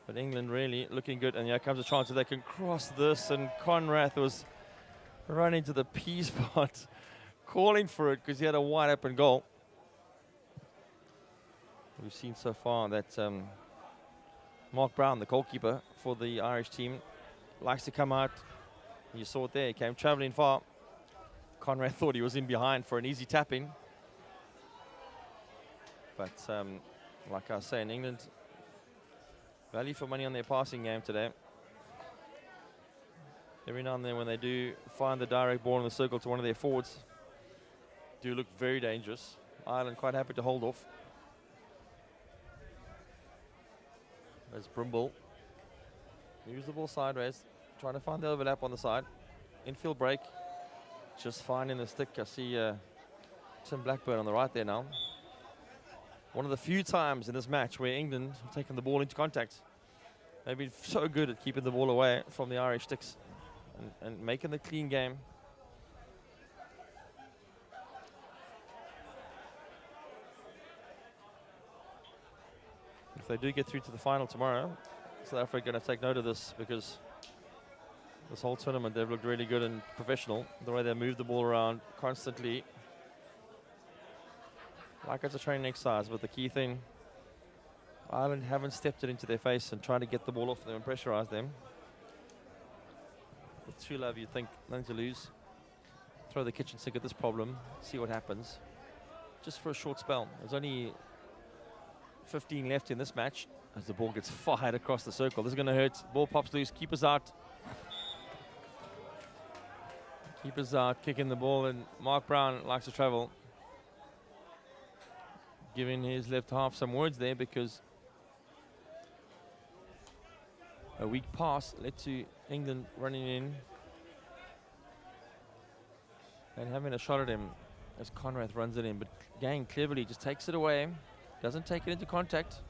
But England really looking good, and here comes a chance that they can cross this, and Conrath was running to the P spot, calling for it because he had a wide open goal. We've seen so far that Mark Brown, the goalkeeper for the Irish team, likes to come out. You saw it there, he came travelling far. Conrad thought he was in behind for an easy tap-in. But like I was saying, England, value for money on their passing game today. Every now and then when they do find the direct ball in the circle to one of their forwards, do look very dangerous. Ireland quite happy to hold off. There's Brimble. Moves the ball sideways, trying to find the overlap on the side. Infield break, just finding the stick. I see Tim Blackburn on the right there now. One of the few times in this match where England have taken the ball into contact. They've been so good at keeping the ball away from the Irish sticks and making the clean game. If they do get through to the final tomorrow, South Africa are going to take note of this, because this whole tournament they've looked really good and professional. The way they move the ball around constantly, like it's a training exercise. But the key thing, Ireland haven't stepped it into their face and tried to get the ball off them and pressurize them. With true love, you think nothing to lose. Throw the kitchen sink at this problem, see what happens. Just for a short spell. There's only 15 left in this match as the ball gets fired across the circle. This is going to hurt. Ball pops loose. Keeper's out. Keeper's out, kicking the ball, and Mark Brown likes to travel. Giving his left half some words there, because a weak pass led to England running in and having a shot at him as Conrath runs it in. But Gang cleverly just takes it away, doesn't take it into contact.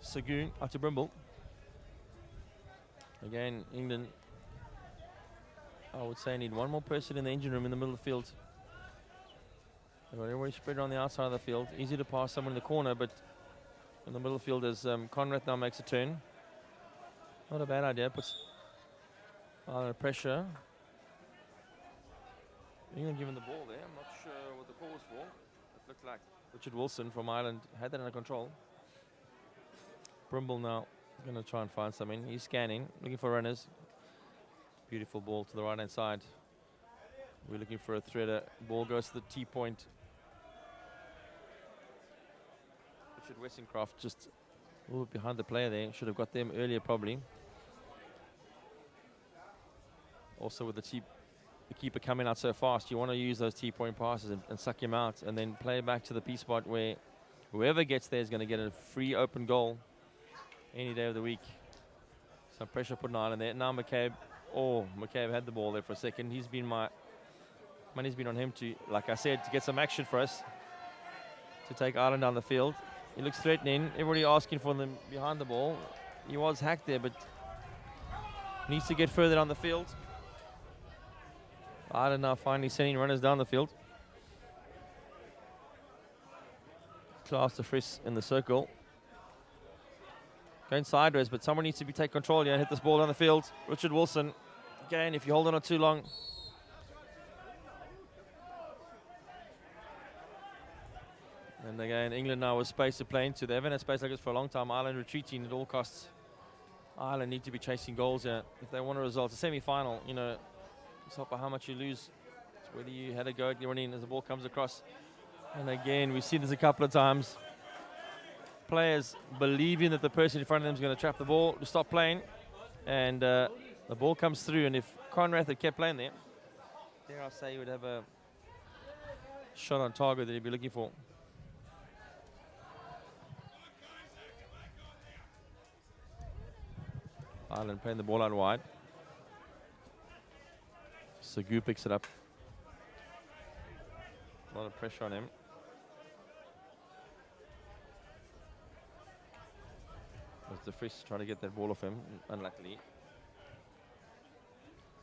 Sagoon out to Brimble. Again, England, I would say, need one more person in the engine room in the middle of the field. They've got everybody spread around the outside of the field. Easy to pass someone in the corner, but in the middle of the field as Conrath now makes a turn. Not a bad idea, puts under pressure. England giving the ball there. I'm not sure what the call was for. It looked like Richard Wilson from Ireland had that under control. Brimble now going to try and find something. He's scanning, looking for runners. Beautiful ball to the right-hand side. We're looking for a threader. Ball goes to the T-point. Richard Wessencroft just a little bit behind the player there. Should have got them earlier probably. Also with the keeper coming out so fast, you want to use those T-point passes and suck him out, and then play back to the P-spot where whoever gets there is going to get a free open goal any day of the week. Some pressure put on Ireland there. Now McCabe. Oh, McCabe had the ball there for a second. He's been money's been on him to, like I said, to get some action for us, to take Ireland down the field. He looks threatening. Everybody asking for them behind the ball. He was hacked there, but needs to get further down the field. Ireland now finally sending runners down the field. Klaus de Vries in the circle. Going sideways, but someone needs to take control here and hit this ball down the field. Richard Wilson. Again, if you hold on it too long. And again, England now with space to play into. They haven't had space like this for a long time. Ireland retreating at all costs. Ireland need to be chasing goals here if they want a result. It's a semi-final, you know, it's not by how much you lose. It's whether you had a go at your running as the ball comes across. And again, we've seen this a couple of times. Players believing that the person in front of them is going to trap the ball to stop playing, and the ball comes through. And if Conrath had kept playing there, dare I say, he would have a shot on target that he'd be looking for. Ireland playing the ball out wide. Sagu picks it up. A lot of pressure on him. As de Vries trying to get that ball off him, unluckily.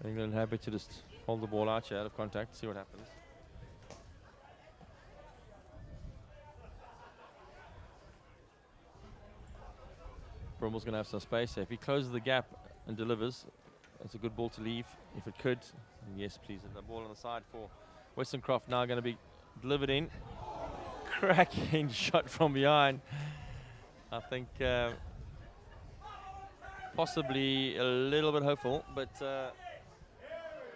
England happy to just hold the ball out here out of contact, see what happens. Brumble's going to have some space here. If he closes the gap and delivers, that's a good ball to leave. If it could, yes, please. And the ball on the side for Westerncroft now going to be delivered in. Cracking shot from behind. I think possibly a little bit hopeful, but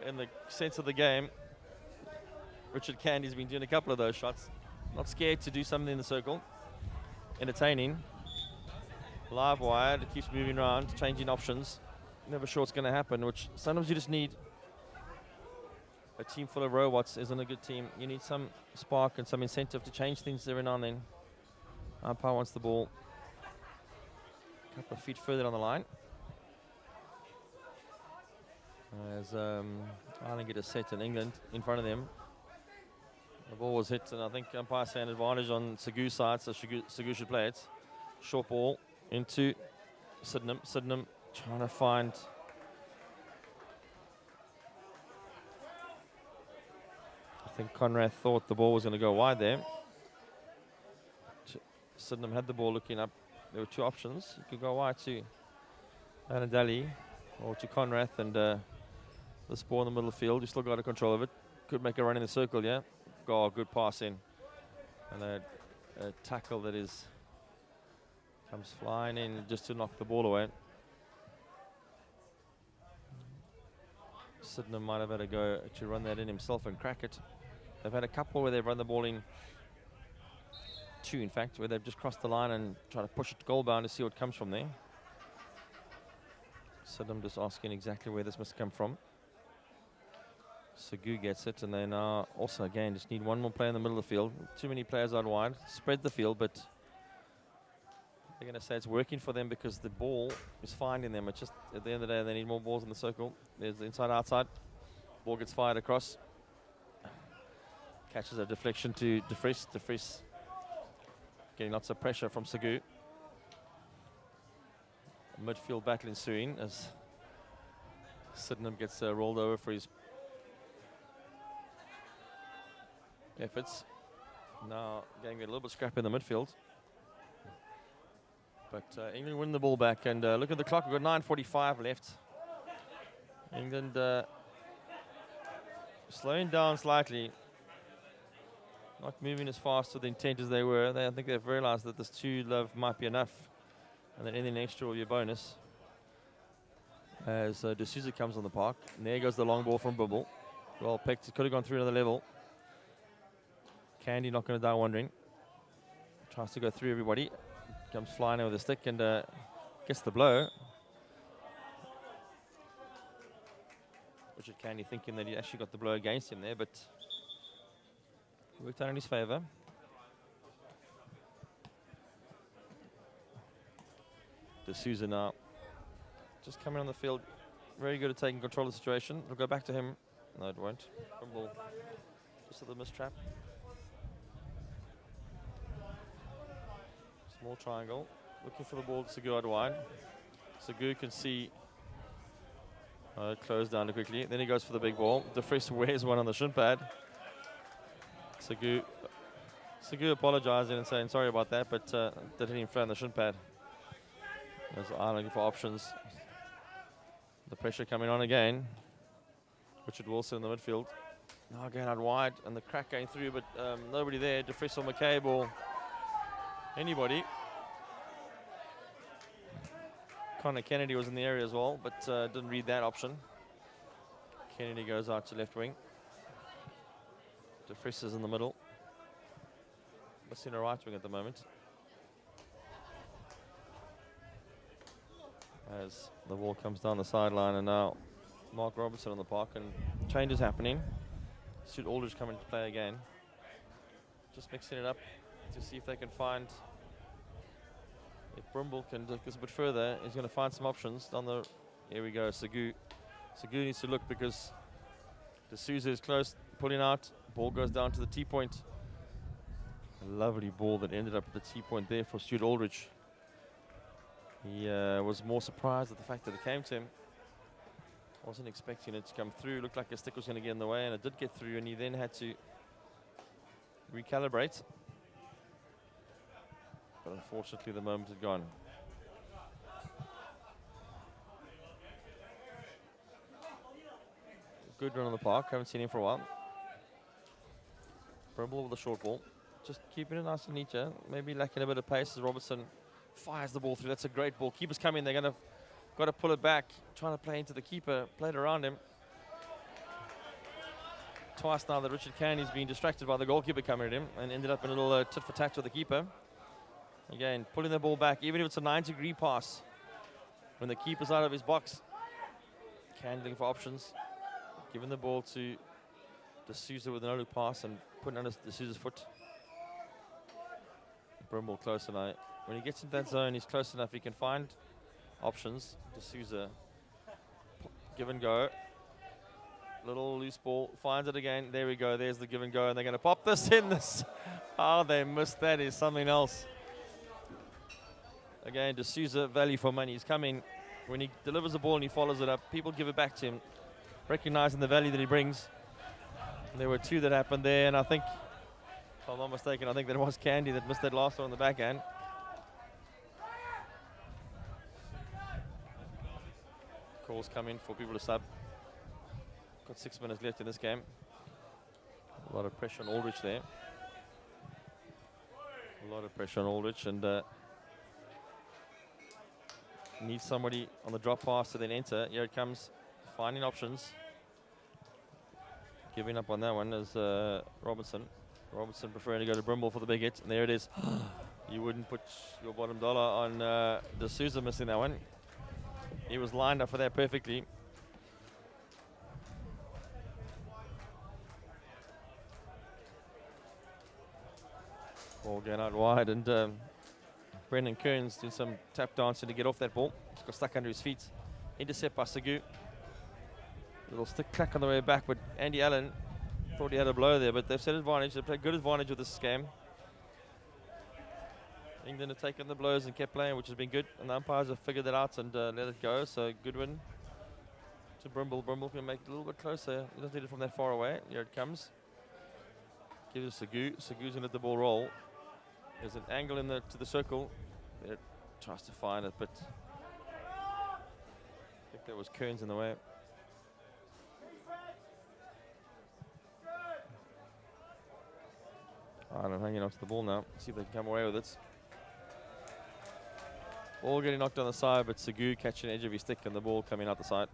in the sense of the game, Richard Candy's been doing a couple of those shots. Not scared to do something in the circle. Entertaining. Live wire, it keeps moving around, changing options. Never sure what's going to happen, which sometimes you just need. A team full of robots isn't a good team. You need some spark and some incentive to change things every now and then. Umpire wants the ball a couple of feet further on the line. As Ireland get a set in England in front of them. The ball was hit, and I think umpire saying advantage on Segu's side, so Segu should play it. Short ball into Sydenham. Sydenham trying to find. I think Conrad thought the ball was going to go wide there. Sydenham had the ball looking up. There were two options. You could go wide to Anadali or to Conrad, and the ball in the middle of the field. You still got control of it. Could make a run in the circle, yeah. Oh, good pass in. And a tackle that comes flying in just to knock the ball away. Sydenham might have had a go to run that in himself and crack it. They've had a couple where they've run the ball in. Two, in fact, where they've just crossed the line and try to push it goal bound to see what comes from there. Sydenham just asking exactly where this must come from. Segu gets it, and they now also again just need one more player in the middle of the field. Too many players out wide. Spread the field, but they're going to say it's working for them because the ball is finding them. It's just at the end of the day they need more balls in the circle. There's the inside outside. Ball gets fired across. Catches a deflection to De Vries. De Vries getting lots of pressure from Segu. Midfield battle ensuing as Sydenham gets rolled over for his efforts. Now getting a little bit scrappy in the midfield. But England win the ball back, and look at the clock, we've got 9:45 left. England slowing down slightly. Not moving as fast with the intent as they were. I think they've realized that this 2 love might be enough, and that anything extra will be a bonus. As De Souza comes on the park. And there goes the long ball from Bibble. Well picked, could have gone through another level. Candy not going to die wandering. Tries to go through everybody. Comes flying over the stick and gets the blow. Richard Candy thinking that he actually got the blow against him there, but it worked out in his favour. De Souza now just coming on the field. Very good at taking control of the situation. It'll go back to him. No, it won't. Bumble just at the mistrap. Small triangle. Looking for the ball to Segu out wide. Segu can see close down quickly. Then he goes for the big ball. De Vries wears one on the shin pad. Segu apologizing and saying sorry about that, but didn't even on the shin pad. There's Ireland looking for options. The pressure coming on again. Richard Wilson in the midfield. Now going out wide, and the crack going through, but nobody there. De Vries or McCabe or anybody. Connor Kennedy was in the area as well, but didn't read that option. Kennedy goes out to left wing. De Vries is in the middle. Missing a right wing at the moment. As the ball comes down the sideline, and now Mark Robertson on the park, and change is happening. Stuart Aldridge coming to play again. Just mixing it up to see if they can find. If Brimble can take this a bit further, he's going to find some options down the. Here we go, Segu. Segu needs to look because De Souza is close, pulling out. Ball goes down to the T-point. A lovely ball that ended up at the T-point there for Stuart Aldridge. He was more surprised at the fact that it came to him. Wasn't expecting it to come through. Looked like a stick was going to get in the way, and it did get through, and he then had to recalibrate. But unfortunately, the moment had gone. Good run on the park. Haven't seen him for a while. Brimble with the short ball. Just keeping it nice and neat here. Maybe lacking a bit of pace as Robertson fires the ball through. That's a great ball. Keeper's coming. They're going to got to pull it back. Trying to play into the keeper. Played around him. Twice now that Richard Candy's been distracted by the goalkeeper coming at him and ended up in a little tit for tat with the keeper. Again, pulling the ball back, even if it's a 90-degree pass. When the keeper's out of his box, Candy for options. Giving the ball to D'Souza with an no-look pass and putting under D'Souza's foot. Brimble close enough. When he gets into that zone, he's close enough. He can find options. D'Souza, give and go. Little loose ball, finds it again. There we go. There's the give and go, and they're going to pop this in. Oh, they missed that. Is something else. Again, D'Souza, value for money. He's coming. When he delivers the ball and he follows it up, people give it back to him, recognizing the value that he brings. And there were two that happened there, and I think, if I'm not mistaken, I think that it was Candy that missed that last one on the backhand. Calls come in for people to sub. Got 6 minutes left in this game. A lot of pressure on Aldrich there. A lot of pressure on Aldrich, and needs somebody on the drop pass to then enter. Here it comes, finding options. Giving up on that one is Robertson. Robertson preferring to go to Brimble for the big hit, and there it is. You wouldn't put your bottom dollar on D'Souza missing that one. He was lined up for that perfectly. Ball going out wide, and Brendan Kearns doing some tap dancing to get off that ball. Just got stuck under his feet. Intercept by Sagu. Little stick clack on the way back, but Andy Allen thought he had a blow there, but they've set advantage. They've played good advantage with this game. England have taken the blows and kept playing, which has been good, and the umpires have figured that out and let it go. So good win to Brimble. Brimble can make it a little bit closer. He doesn't need it from that far away. Here it comes. Gives it to Sagu. Sagu's going to let the ball roll. There's an angle in to the circle. There it tries to find it, but I think that was Kearns in the way. Ireland hanging on to the ball now. See if they can come away with it. Ball getting knocked on the side, but Sagu catching the edge of his stick and the ball coming out the side.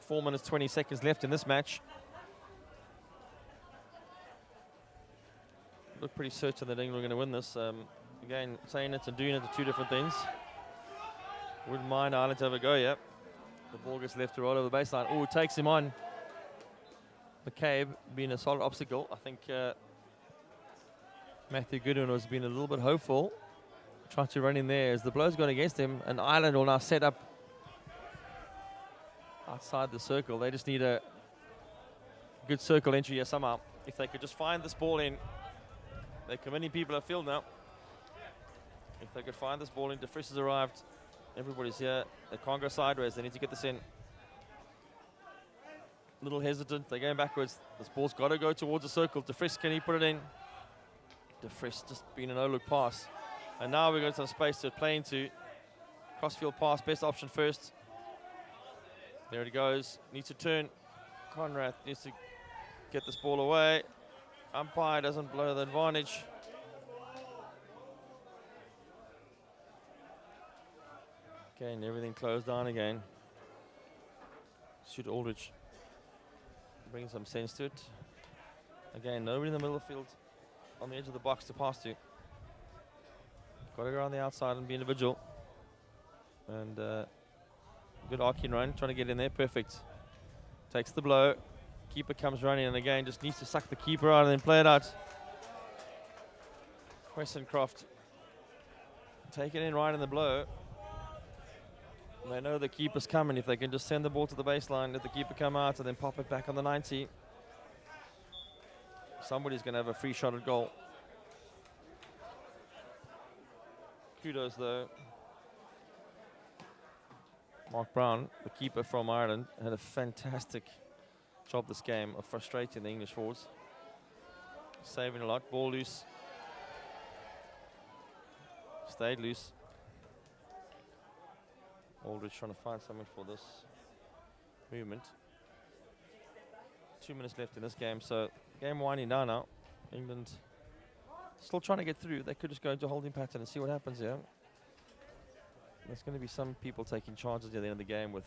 Four minutes, 20 seconds left in this match. Look pretty certain that England are going to win this. Again, saying it and doing it are two different things. Wouldn't mind Ireland to have a go yet. The ball gets left to roll over the baseline. Oh, it takes him on. McCabe being a solid obstacle. I think Matthew Goodwin has been a little bit hopeful. Trying to run in there as the blow's gone against him. And Ireland will now set up outside the circle. They just need a good circle entry here somehow. If they could just find this ball in. They're committing people at field now. If they could find this ball in, DeFries has arrived. Everybody's here. They can't go sideways. They need to get this in. A little hesitant. They're going backwards. This ball's got to go towards the circle. DeFries, can he put it in? DeFries just being a no-look pass. And now we've got some space to play into. Crossfield pass, best option first. There it goes. Needs to turn. Conrad needs to get this ball away. Umpire doesn't blow the advantage. Again, everything closed down again. Shoot Aldrich. Bring some sense to it. Again, nobody in the middle of the field on the edge of the box to pass to. Got to go around the outside and be individual. And good arcing run, trying to get in there, perfect. Takes the blow. Keeper comes running, and again, just needs to suck the keeper out and then play it out. Wessoncroft take it in right in the blow. And they know the keeper's coming. If they can just send the ball to the baseline, let the keeper come out, and then pop it back on the 90. Somebody's going to have a free shot at goal. Kudos, though. Mark Brown, the keeper from Ireland, had a fantastic job this game of frustrating the English forwards. Saving a lot. Ball loose. Stayed loose. Aldridge trying to find something for this movement. 2 minutes left in this game, so game winding down now. England still trying to get through. They could just go into a holding pattern and see what happens here. There's going to be some people taking chances at the end of the game with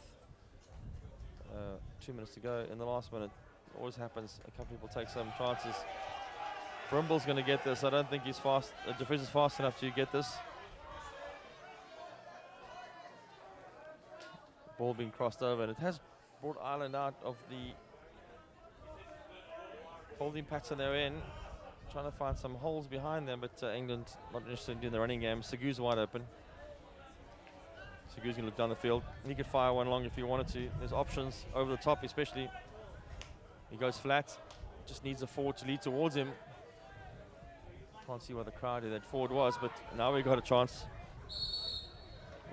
2 minutes to go. In the last minute, it always happens. A couple people take some chances. Brimble's going to get this. I don't think he's fast. The defense is fast enough to get this. Ball being crossed over, and it has brought Ireland out of the holding pattern they're in. Trying to find some holes behind them, but England not interested in doing the running game. Segu's wide open. Segu's going to look down the field. He could fire one long if he wanted to. There's options over the top, especially. He goes flat. Just needs a forward to lead towards him. Can't see what the crowd that forward was, but now we got a chance.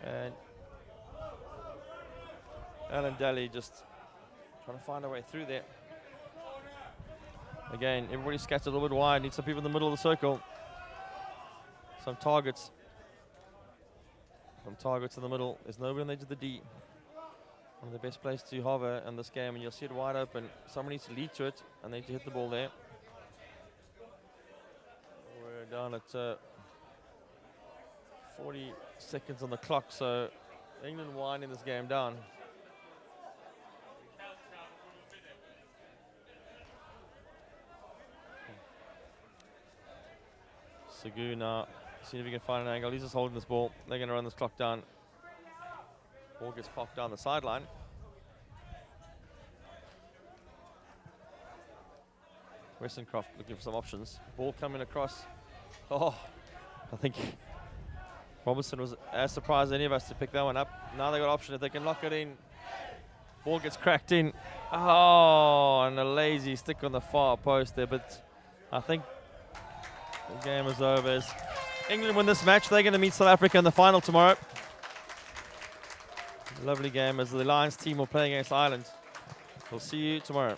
And Alan Daly just trying to find a way through there. Again, everybody scattered a little bit wide. Need some people in the middle of the circle. Some targets. Some targets in the middle. There's nobody on the edge of the D. One of the best places to hover in this game, and you'll see it wide open. Someone needs to lead to it, and they need to hit the ball there. We're down at 40 seconds on the clock, so England winding this game down. Segu now, see if he can find an angle. He's just holding this ball. They're going to run this clock down. Ball gets popped down the sideline. Westerncroft looking for some options. Ball coming across. Oh, I think Robinson was as surprised as any of us to pick that one up. Now they got option if they can lock it in. Ball gets cracked in. Oh, and a lazy stick on the far post there, but I think the game is over. As England win this match, they're going to meet South Africa in the final tomorrow. Lovely game as the Lions team will play against Ireland. We'll see you tomorrow.